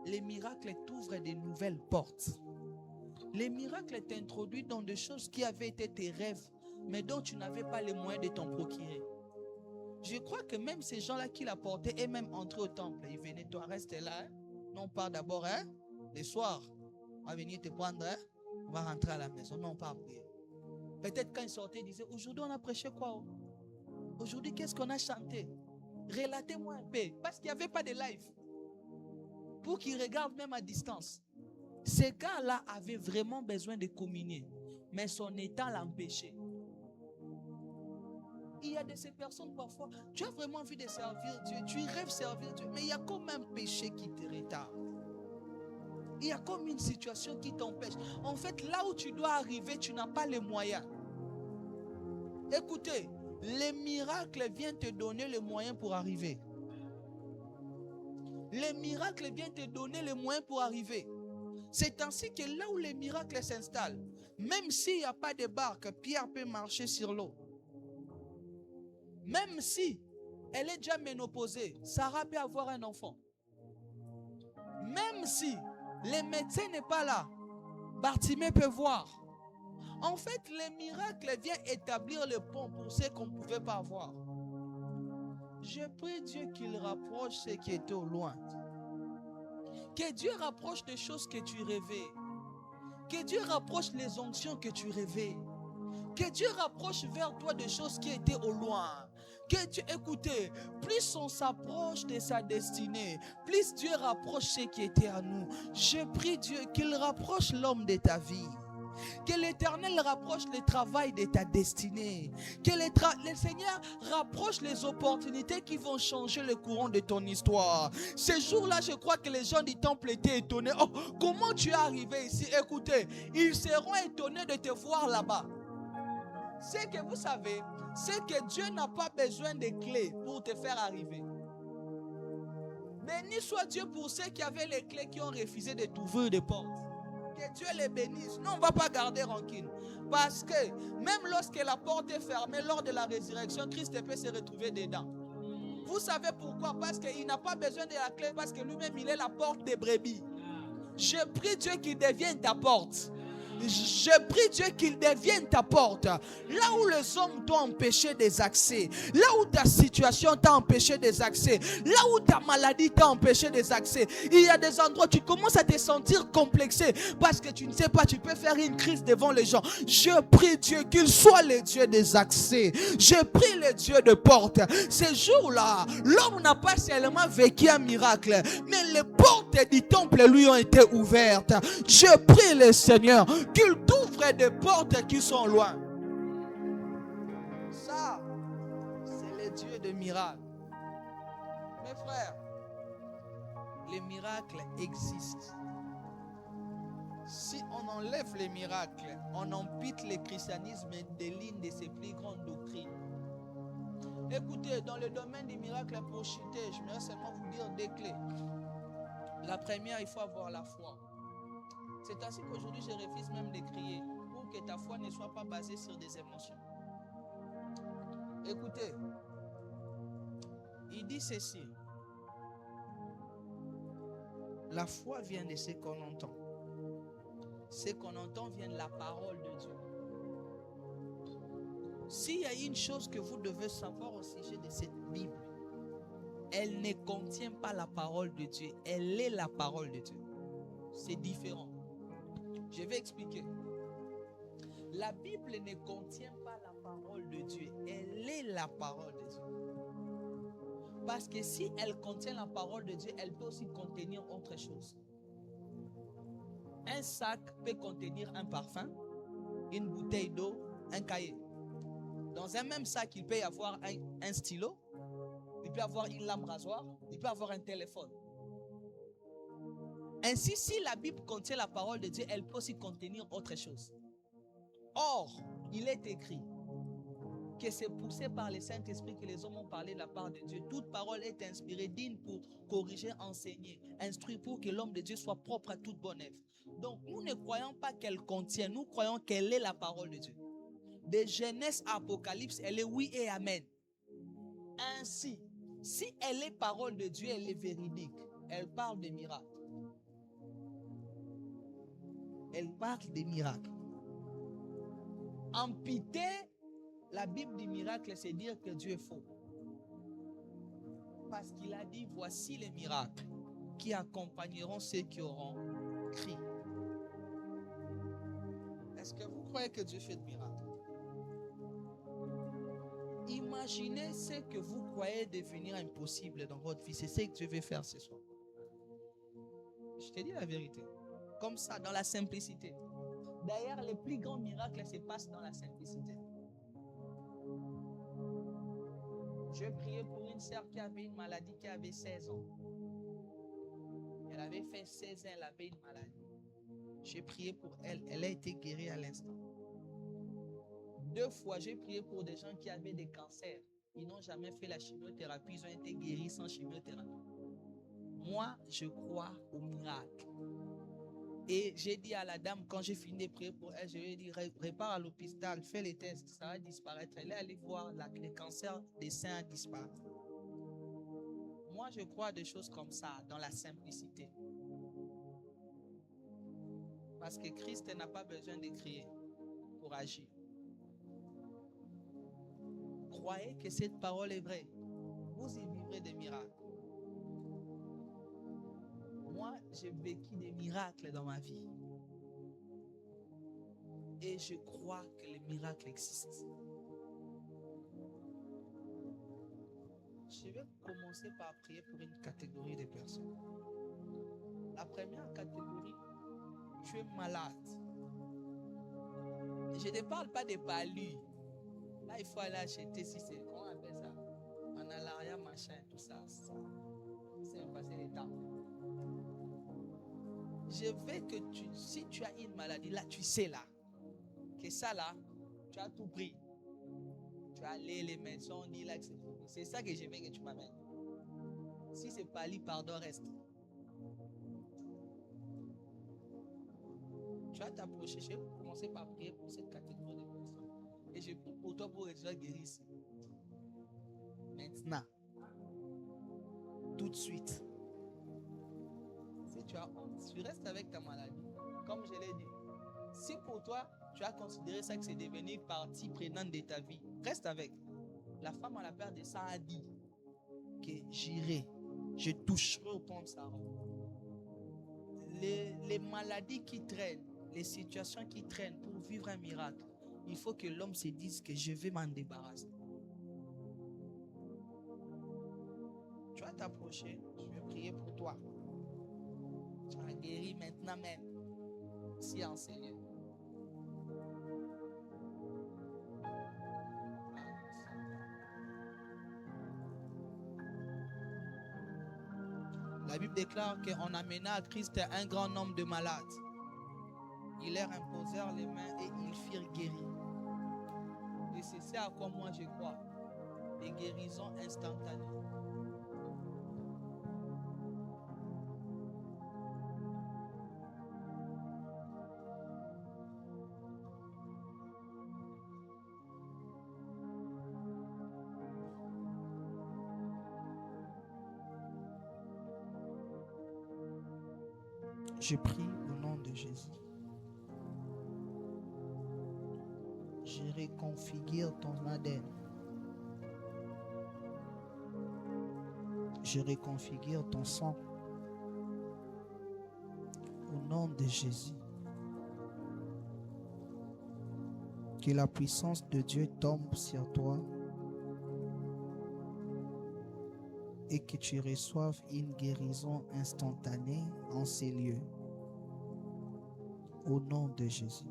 Les miracles t'ouvrent de nouvelles portes. Les miracles t'introduisent dans des choses qui avaient été tes rêves, mais dont tu n'avais pas les moyens de t'en procurer. Je crois que même ces gens-là qui l'apportaient et même entrés au temple, ils venaient, toi reste là, hein? Non pas d'abord, hein? Le soir, on va venir te prendre, hein? On va rentrer à la maison, non pas après. Peut-être quand ils sortaient, ils disaient, aujourd'hui on a prêché quoi? Aujourd'hui, qu'est-ce qu'on a chanté? Relatez-moi un peu, parce qu'il n'y avait pas de live. Pour qu'ils regardent même à distance. Ces gars-là avaient vraiment besoin de communier, mais son état l'empêchait. Il y a de ces personnes parfois, tu as vraiment envie de servir Dieu, tu rêves servir Dieu, mais il y a comme un péché qui te retarde. Il y a comme une situation qui t'empêche. En fait, là où tu dois arriver, tu n'as pas les moyens. Écoutez, les miracles viennent te donner les moyens pour arriver. Les miracles viennent te donner les moyens pour arriver. C'est ainsi que là où les miracles s'installent, même s'il n'y a pas de barque, Pierre peut marcher sur l'eau. Même si elle est déjà ménopausée, Sarah peut avoir un enfant. Même si le médecin n'est pas là, Bartimée peut voir. En fait, les miracles viennent établir le pont pour ceux qu'on ne pouvait pas voir. Je prie Dieu qu'il rapproche ceux qui étaient au loin. Que Dieu rapproche des choses que tu rêvais. Que Dieu rapproche les onctions que tu rêvais. Que Dieu rapproche vers toi des choses qui étaient au loin. Que Dieu, écoutez, plus on s'approche de sa destinée, plus Dieu rapproche ceux qui étaient à nous. Je prie Dieu qu'il rapproche l'homme de ta vie. Que l'Éternel rapproche le travail de ta destinée. Que le Seigneur rapproche les opportunités qui vont changer le courant de ton histoire. Ce jour-là, je crois que les gens du temple étaient étonnés. Oh, comment tu es arrivé ici? Écoutez, ils seront étonnés de te voir là-bas. C'est que vous savez, c'est que Dieu n'a pas besoin de clés pour te faire arriver. Béni soit Dieu pour ceux qui avaient les clés qui ont refusé de t'ouvrir des portes. Que Dieu les bénisse. Non, on ne va pas garder rancune. Parce que même lorsque la porte est fermée, lors de la résurrection, Christ peut se retrouver dedans. Vous savez pourquoi? Parce qu'il n'a pas besoin de la clé, parce que lui-même, il est la porte des brebis. Je prie Dieu qu'il devienne ta porte. Je prie Dieu qu'il devienne ta porte. Là où les hommes t'ont empêché des accès, là où ta situation t'a empêché des accès, là où ta maladie t'a empêché des accès, il y a des endroits où tu commences à te sentir complexé parce que tu ne sais pas, tu peux faire une crise devant les gens. Je prie Dieu qu'il soit le Dieu des accès. Je prie le Dieu de porte. Ces jours-là, l'homme n'a pas seulement vécu un miracle, mais les portes du temple lui ont été ouvertes. Je prie le Seigneur qu'il t'ouvre des portes qui sont loin. Ça, c'est le Dieu des miracles. Mes frères, les miracles existent. Si on enlève les miracles, on ampute le christianisme des lignes de ses plus grandes doctrines. Écoutez, dans le domaine des miracles, pour chuter, je vais seulement vous dire deux clés. La première, il faut avoir la foi. C'est ainsi qu'aujourd'hui, je refuse même de crier pour que ta foi ne soit pas basée sur des émotions. Écoutez, il dit ceci. La foi vient de ce qu'on entend. Ce qu'on entend vient de la parole de Dieu. S'il y a une chose que vous devez savoir au sujet de cette Bible, elle ne contient pas la parole de Dieu. Elle est la parole de Dieu. C'est différent. Je vais expliquer. La Bible ne contient pas la parole de Dieu. Elle est la parole de Dieu. Parce que si elle contient la parole de Dieu, elle peut aussi contenir autre chose. Un sac peut contenir un parfum, une bouteille d'eau, un cahier. Dans un même sac, il peut y avoir un stylo, il peut y avoir une lame rasoir, il peut y avoir un téléphone. Ainsi, si la Bible contient la parole de Dieu, elle peut aussi contenir autre chose. Or, il est écrit que c'est poussé par le Saint-Esprit que les hommes ont parlé de la part de Dieu. Toute parole est inspirée, digne pour corriger, enseigner, instruire pour que l'homme de Dieu soit propre à toute bonne œuvre. Donc, nous ne croyons pas qu'elle contient, nous croyons qu'elle est la parole de Dieu. De Genèse à Apocalypse, elle est oui et amen. Ainsi, si elle est parole de Dieu, elle est véridique. Elle parle des miracles. Elle parle des miracles. Amputer la Bible du miracle, c'est dire que Dieu est faux. Parce qu'il a dit, voici les miracles qui accompagneront ceux qui auront crié. Est-ce que vous croyez que Dieu fait de miracles? Imaginez ce que vous croyez devenir impossible dans votre vie. C'est ce que Dieu veut faire ce soir. Je te dis la vérité. Comme ça, dans la simplicité. D'ailleurs, les plus grands miracles se passent dans la simplicité. Je priais pour une sœur qui avait une maladie, qui avait 16 ans. Elle avait fait 16 ans, elle avait une maladie. J'ai prié pour elle, elle a été guérie à l'instant. 2 fois, j'ai prié pour des gens qui avaient des cancers. Ils n'ont jamais fait la chimiothérapie, ils ont été guéris sans chimiothérapie. Moi, je crois au miracle. Et j'ai dit à la dame, quand j'ai fini de prier pour elle, je lui ai dit, repars à l'hôpital, fais les tests, ça va disparaître. Elle est allée voir, le cancer des seins a disparu. Moi, je crois à des choses comme ça, dans la simplicité. Parce que Christ n'a pas besoin de crier pour agir. Croyez que cette parole est vraie. Vous y vivrez des miracles. Moi, j'ai vécu des miracles dans ma vie. Et je crois que les miracles existent. Je vais commencer par prier pour une catégorie de personnes. La première catégorie, tu es malade. Je ne parle pas des palus. Là, il faut aller acheter, si c'est, comment on appelle ça? En alaria, machin, tout ça. C'est passé les temps. Je veux que si tu as une maladie, là, tu sais là, que ça là, tu as tout pris. Tu as les maisons, ni là, c'est ça que je veux que tu m'amènes. Si c'est pali, pardon, reste. Tu vas t'approcher, je vais commencer par prier pour cette catégorie de personnes. Et je prie pour toi pour que tu sois guéri ici. Maintenant. Tout de suite. Si tu as honte, tu restes avec ta maladie. Comme je l'ai dit. Si pour toi, tu as considéré ça que c'est devenu partie prenante de ta vie, reste avec. La femme à la paire de sang a dit que j'irai, je toucherai au pont de Saron. Les maladies qui traînent, les situations qui traînent pour vivre un miracle, il faut que l'homme se dise que je vais m'en débarrasser. Tu vas t'approcher, je vais prier pour toi. Tu vas guérir maintenant même, si en Seigneur. La Bible déclare qu'on amena à Christ un grand nombre de malades. Ils leur imposèrent les mains et ils firent guérir. Et c'est ça à quoi moi je crois. Des guérisons instantanées. Je prie au nom de Jésus. Je reconfigure ton ADN. Je reconfigure ton sang. Au nom de Jésus. Que la puissance de Dieu tombe sur toi et que tu reçoives une guérison instantanée en ces lieux. Au nom de Jésus.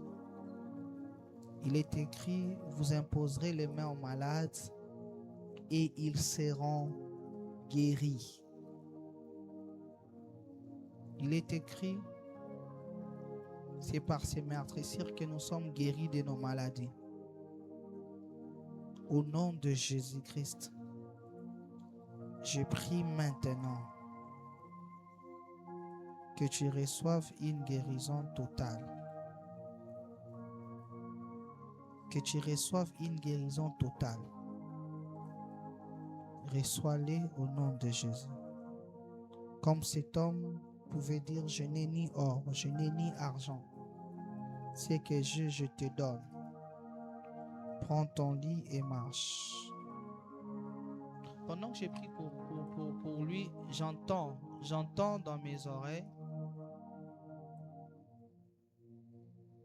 Il est écrit, vous imposerez les mains aux malades et ils seront guéris. Il est écrit, c'est par ces meurtrissures que nous sommes guéris de nos maladies. Au nom de Jésus-Christ, je prie maintenant que tu reçoives une guérison totale. Que tu reçoives une guérison totale. Reçois-les au nom de Jésus. Comme cet homme pouvait dire, je n'ai ni or, je n'ai ni argent. C'est que je te donne. Prends ton lit et marche. Pendant que j'ai prié pour lui, j'entends dans mes oreilles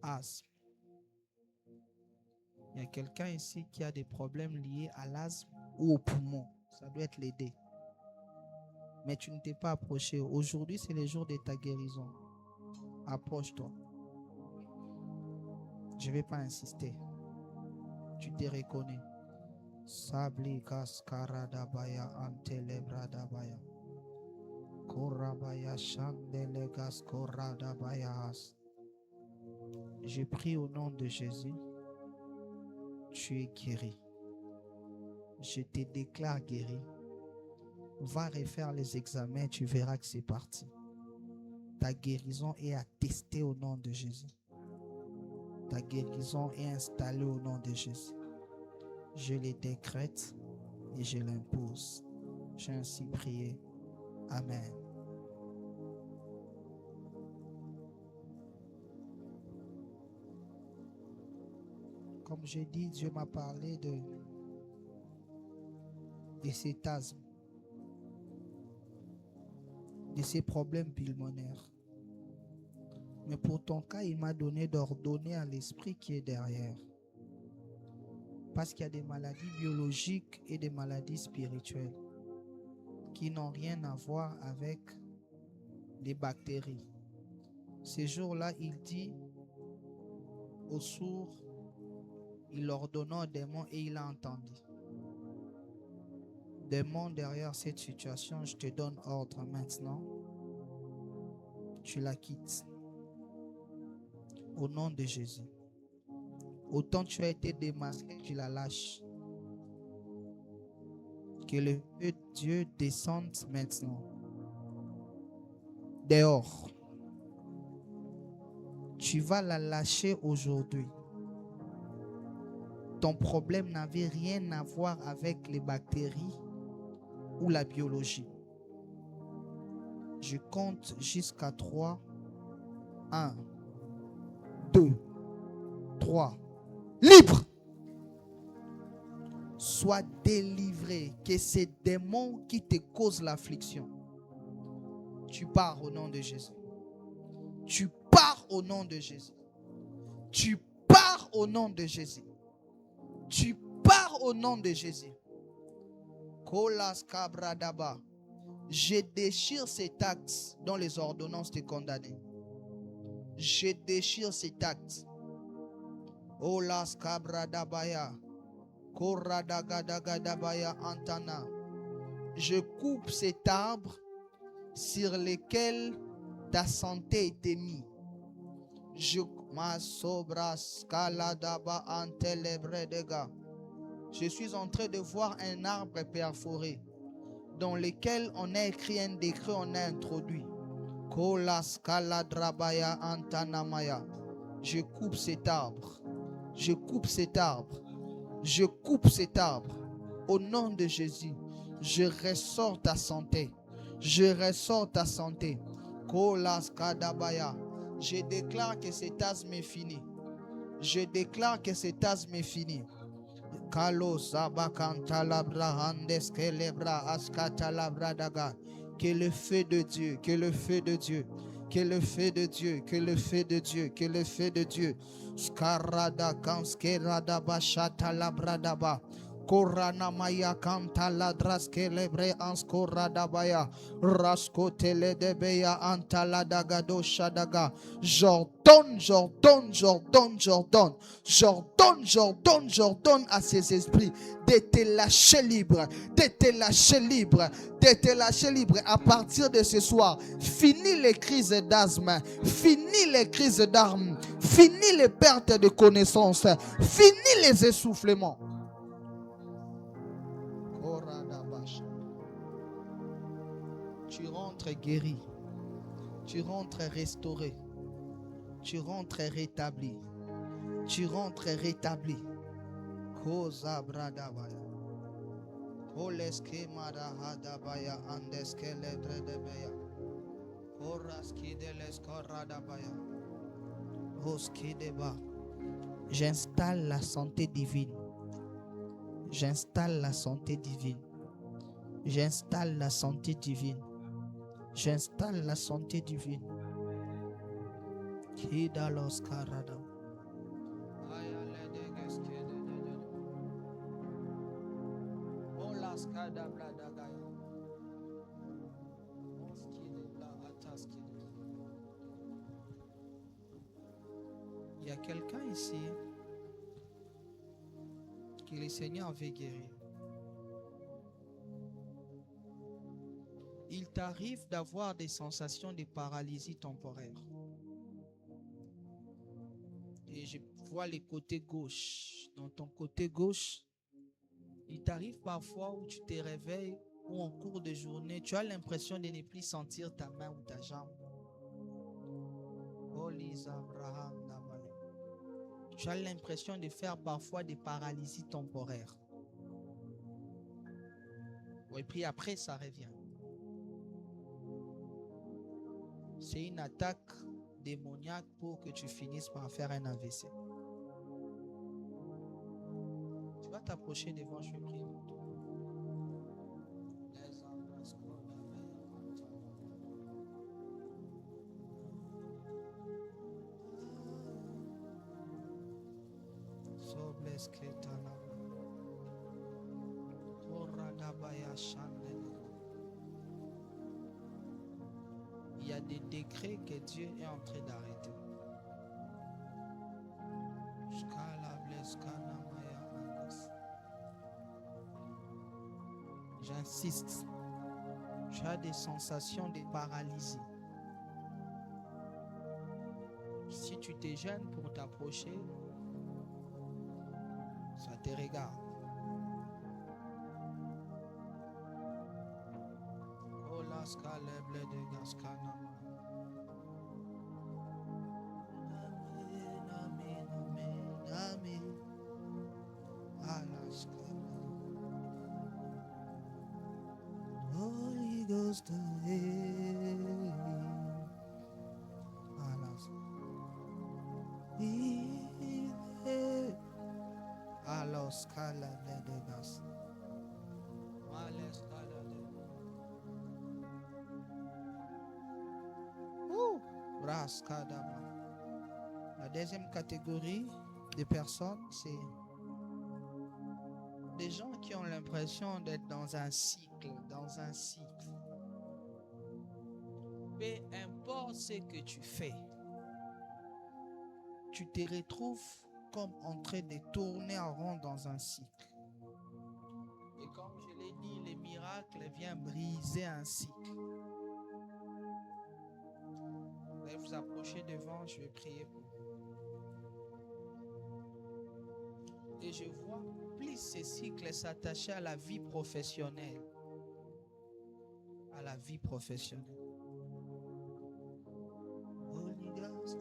asthme. Il y a quelqu'un ici qui a des problèmes liés à l'asthme ou au poumon. Ça doit être l'aider. Mais tu ne t'es pas approché. Aujourd'hui, c'est le jour de ta guérison. Approche-toi. Je ne vais pas insister. Tu te reconnais. Sabli gascaradabaya antelebradabaya. Korabaya chandelegas koradabayas. Je prie au nom de Jésus. Tu es guéri. Je te déclare guéri. Va refaire les examens, tu verras que c'est parti. Ta guérison est attestée au nom de Jésus. Ta guérison est installée au nom de Jésus. Je les décrète et je l'impose. J'ai ainsi prié. Amen. Comme j'ai dit, Dieu m'a parlé de cet asthme, de ces problèmes pulmonaires. Mais pour ton cas, il m'a donné d'ordonner à l'esprit qui est derrière. Parce qu'il y a des maladies biologiques et des maladies spirituelles qui n'ont rien à voir avec les bactéries. Ces jours-là, il dit aux sourds Il ordonna au démon et il a entendu. Démon, derrière cette situation, je te donne ordre maintenant. Tu la quittes. Au nom de Jésus. Autant tu as été démasqué, tu la lâches. Que le feu de Dieu descende maintenant. Dehors. Tu vas la lâcher aujourd'hui. Ton problème n'avait rien à voir avec les bactéries ou la biologie. Je compte jusqu'à 3. 1, 2, 3. Libre! Sois délivré. Que ces démons qui te causent l'affliction. Tu pars au nom de Jésus. Tu pars au nom de Jésus. Tu pars au nom de Jésus. Tu pars au nom de Jésus. Kolas kabradaba. Je déchire cet acte dont les ordonnances te condamnent. Je déchire cet acte. Olas kabradabaya. Koradagadagabaya antana. Je coupe cet arbre sur lequel ta santé était mise. Je suis en train de voir un arbre perforé dans lequel on a écrit un décret, on a introduit. Je coupe cet arbre. Je coupe cet arbre. Je coupe cet arbre. Au nom de Jésus, je ressors ta santé. Je ressors ta santé. Je déclare que cet asthme est fini. Je déclare que cet asthme est fini. Que le feu de Dieu, que le feu de Dieu, que le feu de Dieu, que le feu de Dieu, que le feu de Dieu. Skarada kanskerada bashata labradaba. Korana maya kanta ladraske lebre anskoradabaya. Rasko teledebeya antaladagado shadaga. J'ordonne à ces esprits de te lâcher libre, de te lâcher libre, de te lâcher libre à partir de ce soir. Fini les crises d'asthme, fini les crises d'armes, fini les pertes de connaissances, fini les essoufflements. Tu rentres guéri, tu rentres restauré, tu rentres rétabli, tu rentres rétabli. Koza bradabaya, koleske marahadabaya, andeske lebredebeya, koraski deleskoradabaya, roski deba. J'installe la santé divine. J'installe la santé divine. J'installe la santé divine. J'installe la santé divine. Kidalos karada. Il y a quelqu'un ici que le Seigneur veut guérir. Il t'arrive d'avoir des sensations de paralysie temporaire. Et je vois les côtés gauche. Dans ton côté gauche, il t'arrive parfois où tu te réveilles ou en cours de journée, tu as l'impression de ne plus sentir ta main ou ta jambe. Tu as l'impression de faire parfois des paralysies temporaires. Et puis après, ça revient. C'est une attaque démoniaque pour que tu finisses par faire un AVC. Tu vas t'approcher devant, je vais prier pour toi. Il y a des décrets que Dieu est en train d'arrêter. J'insiste. Tu as des sensations de paralysie. Si tu te gênes pour t'approcher, ça te regarde. Oh la scale bleu de Gascana. Amen, amen, amen, amen. Ah la scale. Holy Ghost, ah la a la scala de gas. La deuxième catégorie de personnes, c'est des gens qui ont l'impression d'être dans un cycle, Peu importe ce que tu fais, tu te retrouves comme en train de tourner en rond dans un cycle. Et comme je l'ai dit, le miracle vient briser un cycle. Vous allez vous approcher devant, je vais prier pour vous. Et je vois plus ces cycles s'attacher à la vie professionnelle. À la vie professionnelle. Holy Ghost,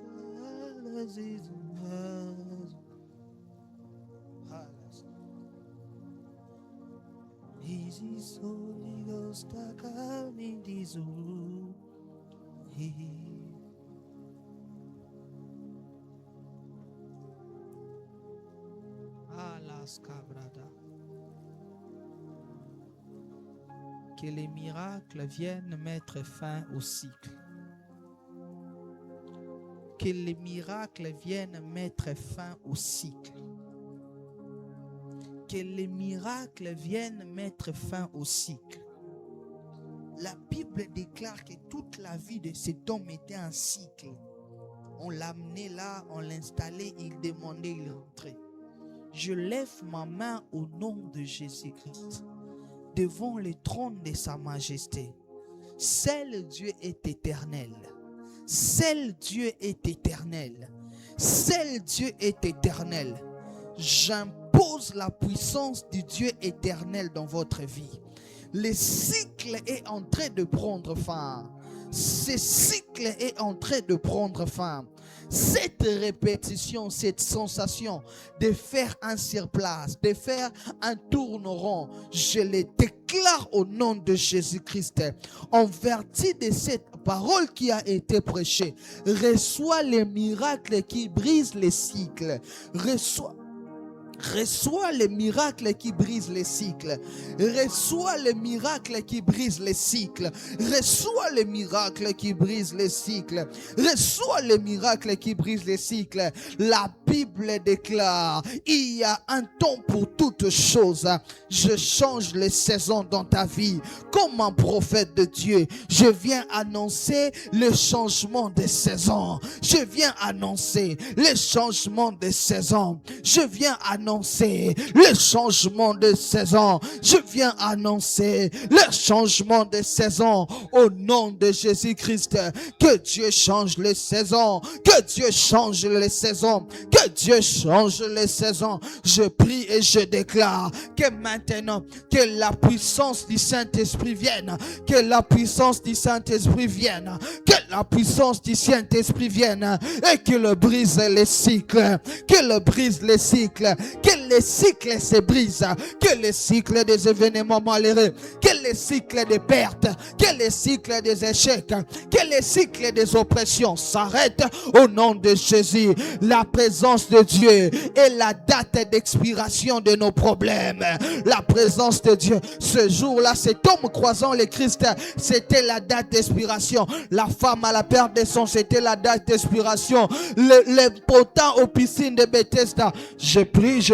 Jesus, Holy Ghost, come in this room. Que les miracles viennent mettre fin au cycle. Que les miracles viennent mettre fin au cycle. Que les miracles viennent mettre fin au cycle. La Bible déclare que toute la vie de cet homme était un cycle. On l'amenait là, on l'installait, il demandait, il rentrait. Je lève ma main au nom de Jésus-Christ devant le trône de sa majesté. Seul Dieu est éternel. Seul Dieu est éternel. Seul Dieu est éternel. J'impose la puissance du Dieu éternel dans votre vie. Le cycle est en train de prendre fin. Ce cycle est en train de prendre fin. Cette répétition, cette sensation de faire un surplace, de faire un tourne rond, je le déclare au nom de Jésus-Christ. En vertu de cette parole qui a été prêchée, reçois les miracles qui brisent les cycles. Reçois les miracles qui brisent les cycles. Reçois les miracles qui brisent les cycles. Reçois les miracles qui brisent les cycles. Reçois les miracles qui brisent les cycles. La Bible déclare, il y a un temps pour toutes choses. Je change les saisons dans ta vie. Comme un prophète de Dieu, je viens annoncer le changement des saisons. Je viens annoncer le changement des saisons. Je viens annoncer le changement de saison. Je viens annoncer le changement de saison au nom de Jésus-Christ. Que Dieu change les saisons. Que Dieu change les saisons. Que Dieu change les saisons. Je prie et je déclare que maintenant, que la puissance du Saint-Esprit vienne. Que la puissance du Saint-Esprit vienne. Que la puissance du Saint-Esprit vienne. Et que le brise les cycles. Que le brise les cycles. Que les cycles se brisent, que les cycles des événements malheureux, que les cycles des pertes, que les cycles des échecs, que les cycles des oppressions s'arrêtent au nom de Jésus. La présence de Dieu est la date d'expiration de nos problèmes. La présence de Dieu, ce jour-là, cet homme croisant le Christ, c'était la date d'expiration. La femme à la perte de sang, c'était la date d'expiration. Les potents aux piscines de Bethesda, je prie.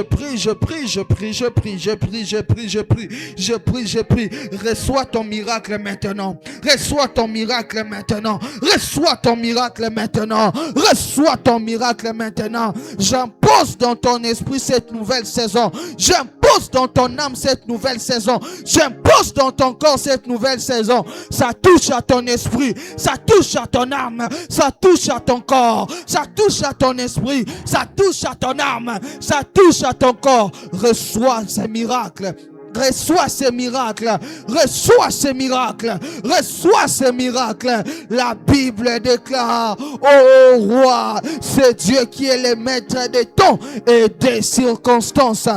Reçois ton miracle maintenant. Reçois ton miracle maintenant. Reçois ton miracle maintenant. Reçois ton miracle maintenant. J'impose dans ton esprit cette nouvelle saison. J'impose J'impose dans ton âme cette nouvelle saison. J'impose dans ton corps cette nouvelle saison. Ça touche à ton esprit, ça touche à ton âme, ça touche à ton corps, ça touche à ton esprit, ça touche à ton âme, ça touche à ton corps. Reçois ces miracles. Reçois ces miracles, reçois ces miracles, reçois ces miracles. La Bible déclare, ô roi, c'est Dieu qui est le maître des temps et des circonstances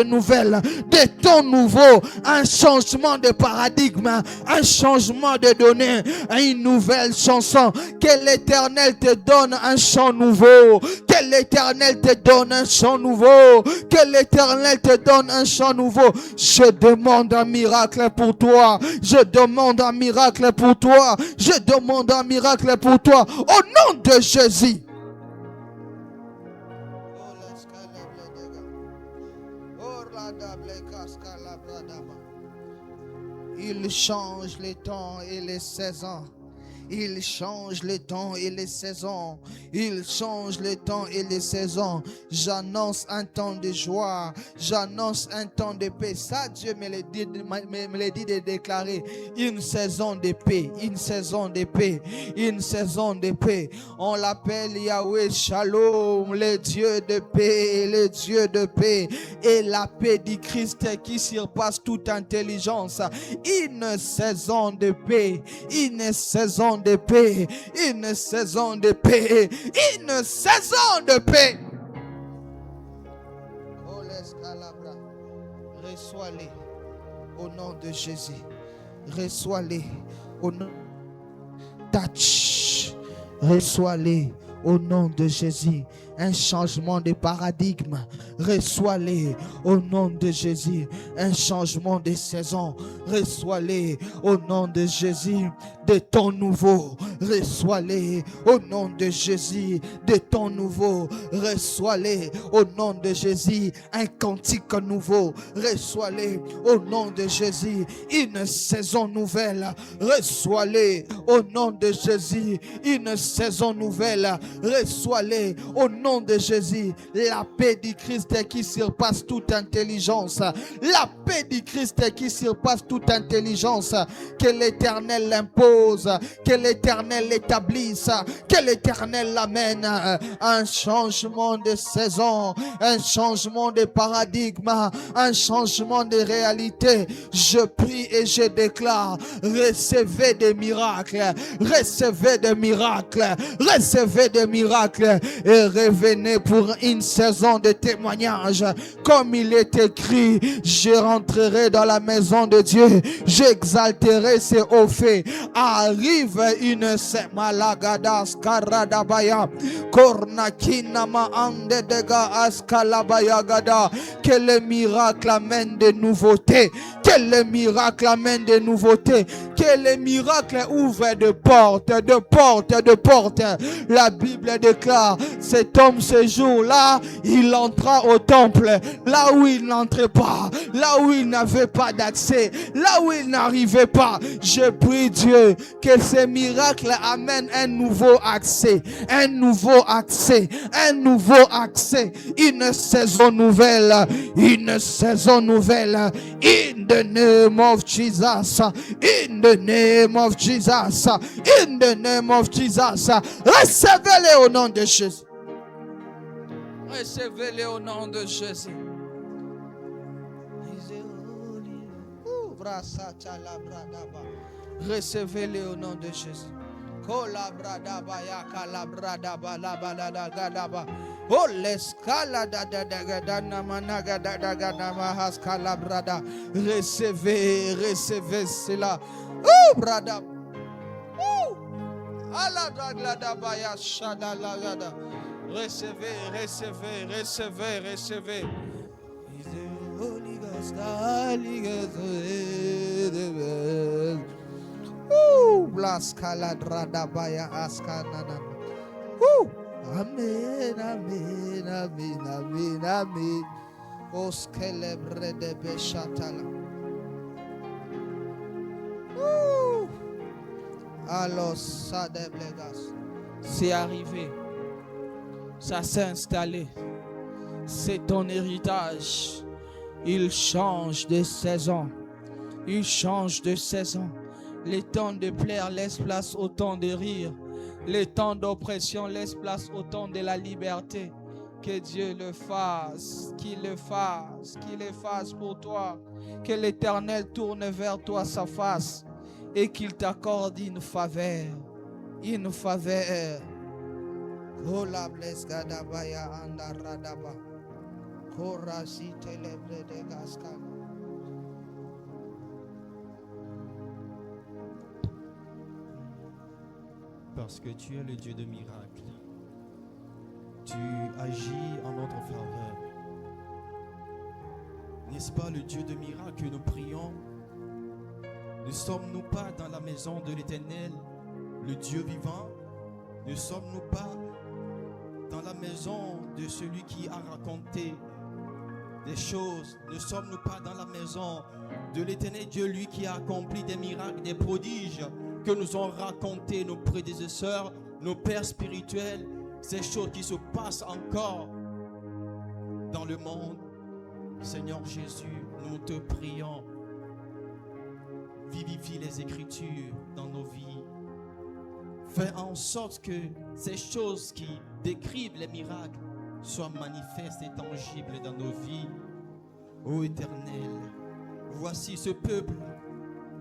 nouvelles, des temps nouveaux, un changement de paradigme, un changement de données, une nouvelle chanson. Que l'Éternel te donne un chant nouveau, que l'Éternel te donne un chant nouveau, que l'Éternel te donne un chant nouveau. Je demande un miracle pour toi. Je demande un miracle pour toi. Je demande un miracle pour toi. Au nom de Jésus. Il change les temps et les saisons. Il change les temps et les saisons. Il change les temps et les saisons. J'annonce un temps de joie. J'annonce un temps de paix. Ça, Dieu me l'a dit de déclarer. Une saison de paix. Une saison de paix. Une saison de paix. On l'appelle Yahweh Shalom, le Dieu de paix, le Dieu de paix. Et la paix du Christ qui surpasse toute intelligence. Une saison de paix. Une saison de paix, une saison de paix, une saison de paix. Reçois-les au nom de Jésus. Reçois-les au nom. Touch. Reçois-les au nom de Jésus. Un changement de paradigme. Reçois-les au nom de Jésus. Un changement de saison. Reçois-les au nom de Jésus. De ton nouveau. Reçois-les au nom de Jésus. De ton nouveau. Reçois-les au nom de Jésus. Un cantique nouveau. Reçois-les au nom de Jésus. Une saison nouvelle. Reçois-les au nom de Jésus. Une saison nouvelle. Reçois-les au nom de Jésus. La paix du Christ qui surpasse toute intelligence. La paix du Christ qui surpasse toute intelligence. Que l'Éternel l'impose. Que l'Éternel l'établisse. Que l'Éternel l'amène. Un changement de saison. Un changement de paradigme. Un changement de réalité. Je prie et je déclare. Recevez des miracles. Recevez des miracles. Recevez des miracles. Et revenez pour une saison de témoignage. Comme il est écrit, je rentrerai dans la maison de Dieu. J'exalterai ses hauts faits. Arrive une semalagadas karadabaya. Kornakina maande dega askalabaya gada. Que le miracle amène des nouveautés. Que le miracle amène des nouveautés. Que le miracle ouvre de portes, de portes, de portes. La Bible déclare, cet homme ce jour-là, il entra au temple, là où il n'entrait pas, là où il n'avait pas d'accès, là où il n'arrivait pas. Je prie Dieu que ces miracles amènent un nouveau accès, un nouveau accès, un nouveau accès, une saison nouvelle, une saison nouvelle. In the name of Jesus, in the name of Jesus, in the name of Jesus. Recevez-les au nom de Jésus. Recevez-les au nom de Jésus. Recevez-les au nom de Jésus. Oh, recevez, recevez cela. Oh, brada. Oh, recevez, recevez, recevez, recevez. Amen, amen, amen, amen, amen. Os celebre de Bechatala. Alors, ça déblégas. C'est arrivé. Ça s'est installé. C'est ton héritage. Il change de saison. Il change de saison. Les temps de plaire laissent place au temps de rire. Les temps d'oppression laissent place au temps de la liberté. Que Dieu le fasse, qu'il le fasse, qu'il le fasse pour toi. Que l'Éternel tourne vers toi sa face et qu'il t'accorde une faveur. Une faveur. Oh la blesse gadabaya andaradaba. Korasi telebre de gaskan. Parce que tu es le Dieu de miracles. Tu agis en notre faveur. N'est-ce pas le Dieu de miracles que nous prions? Ne sommes-nous pas dans la maison de l'Éternel, le Dieu vivant? Ne sommes-nous pas dans la maison de celui qui a raconté des choses? Ne sommes-nous pas dans la maison de l'Éternel Dieu, lui qui a accompli des miracles, des prodiges que nous ont raconté nos prédécesseurs, nos pères spirituels, ces choses qui se passent encore dans le monde? Seigneur Jésus, nous te prions, vivifie les Écritures dans nos vies. Fais en sorte que ces choses qui décrivent les miracles soient manifestes et tangibles dans nos vies. Ô Éternel, voici ce peuple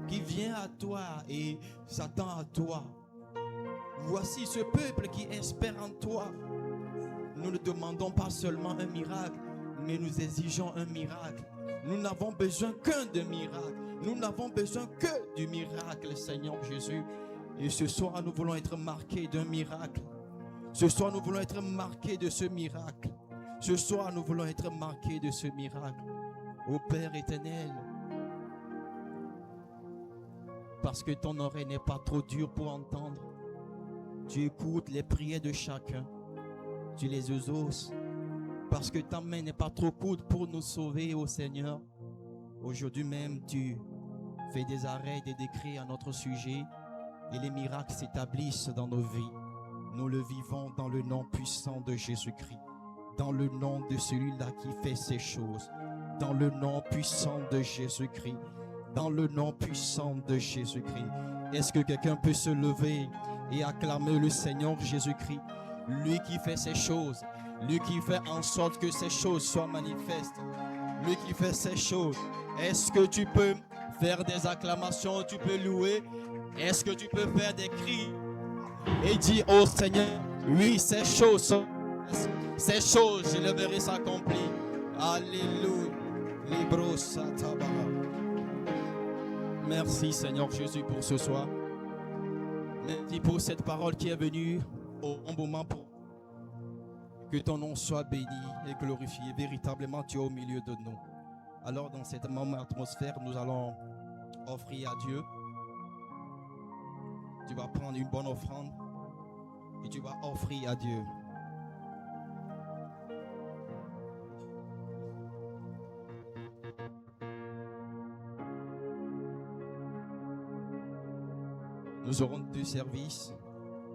qui vient à toi et s'attend à toi. Voici ce peuple qui espère en toi. Nous ne demandons pas seulement un miracle, mais nous exigeons un miracle. Nous n'avons besoin qu'un de miracle. Nous n'avons besoin que du miracle, Seigneur Jésus. Et ce soir, nous voulons être marqués d'un miracle. Ce soir, nous voulons être marqués de ce miracle. Ce soir, nous voulons être marqués de ce miracle. Ô Père éternel, parce que ton oreille n'est pas trop dure pour entendre, tu écoutes les prières de chacun. Tu les exauces. Parce que ta main n'est pas trop courte pour nous sauver, ô Seigneur. Aujourd'hui même, tu fais des arrêts, des décrets à notre sujet. Et les miracles s'établissent dans nos vies. Nous le vivons dans le nom puissant de Jésus-Christ. Dans le nom de celui-là qui fait ces choses. Dans le nom puissant de Jésus-Christ. Dans le nom puissant de Jésus-Christ. Est-ce que quelqu'un peut se lever et acclamer le Seigneur Jésus-Christ? Lui qui fait ces choses. Lui qui fait en sorte que ces choses soient manifestes. Lui qui fait ces choses. Est-ce que tu peux faire des acclamations? Tu peux louer? Est-ce que tu peux faire des cris? Et dire au Seigneur, oui, ces choses, je les verrai s'accomplir. Alléluia. Libro Satabara. Merci Seigneur Jésus pour ce soir. Merci pour cette parole qui est venue au bon moment pour que ton nom soit béni et glorifié. Véritablement, tu es au milieu de nous. Alors, dans cette même atmosphère, nous allons offrir à Dieu. Tu vas prendre une bonne offrande et tu vas offrir à Dieu. Nous aurons deux services,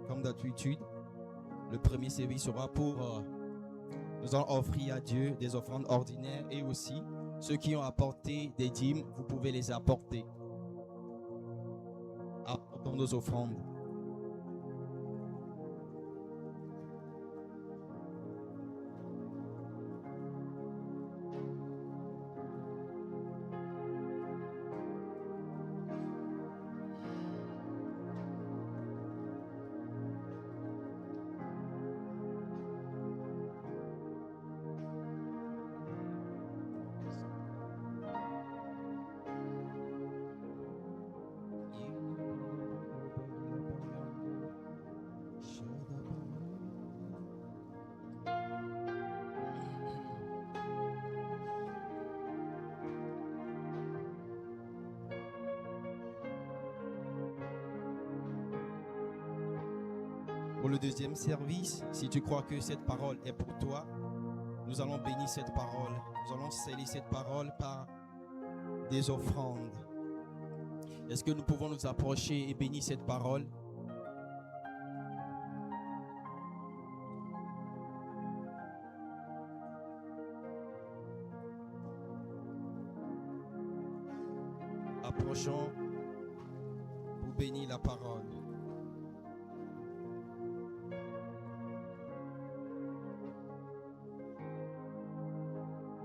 comme d'habitude. Le premier service sera pour nous allons offrir à Dieu des offrandes ordinaires et aussi ceux qui ont apporté des dîmes, vous pouvez les apporter. Apportons nos offrandes. Pour le deuxième service, si tu crois que cette parole est pour toi, nous allons bénir cette parole. Nous allons sceller cette parole par des offrandes. Est-ce que nous pouvons nous approcher et bénir cette parole? approchons pour bénir la parole.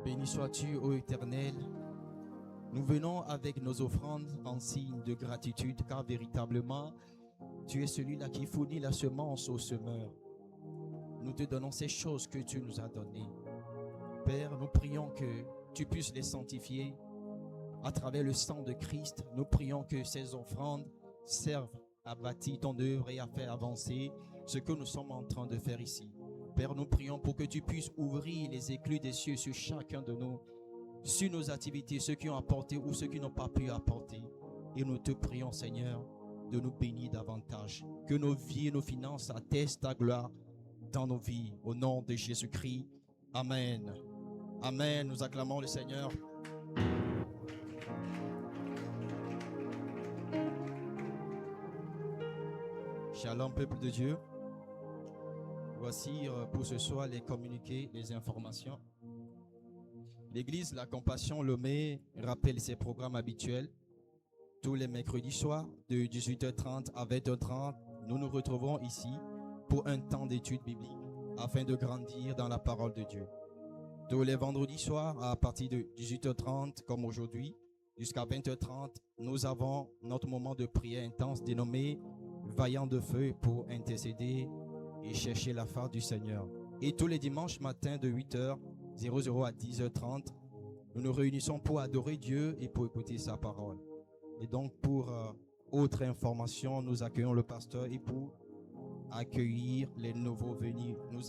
Béni sois-tu, ô Éternel. Nous venons avec nos offrandes en signe de gratitude, car véritablement, tu es celui-là qui fournit la semence au semeur. Nous te donnons ces choses que tu nous as données. Père, nous prions que tu puisses les sanctifier à travers le sang de Christ. Nous prions que ces offrandes servent à bâtir ton œuvre et à faire avancer ce que nous sommes en train de faire ici. Père, nous prions pour que tu puisses ouvrir les écluses des cieux sur chacun de nous, sur nos activités, ceux qui ont apporté ou ceux qui n'ont pas pu apporter. Et nous te prions, Seigneur, de nous bénir davantage. Que nos vies et nos finances attestent ta gloire dans nos vies. Au nom de Jésus-Christ. Amen. Amen. Nous acclamons le Seigneur. Shalom, peuple de Dieu. Voici pour ce soir les communiqués, les informations. L'église La Compassion Lomé rappelle ses programmes habituels. Tous les mercredis soirs, de 18h30 à 20h30, nous nous retrouvons ici pour un temps d'étude biblique afin de grandir dans la parole de Dieu. Tous les vendredis soirs, à partir de 18h30, comme aujourd'hui, jusqu'à 20h30, nous avons notre moment de prière intense dénommé Vaillant de feu pour intercéder et chercher la face du Seigneur. Et tous les dimanches matins de 8h00 à 10h30, nous nous réunissons pour adorer Dieu et pour écouter sa parole. Et donc pour autre information, nous accueillons le pasteur et pour accueillir les nouveaux venus. Nous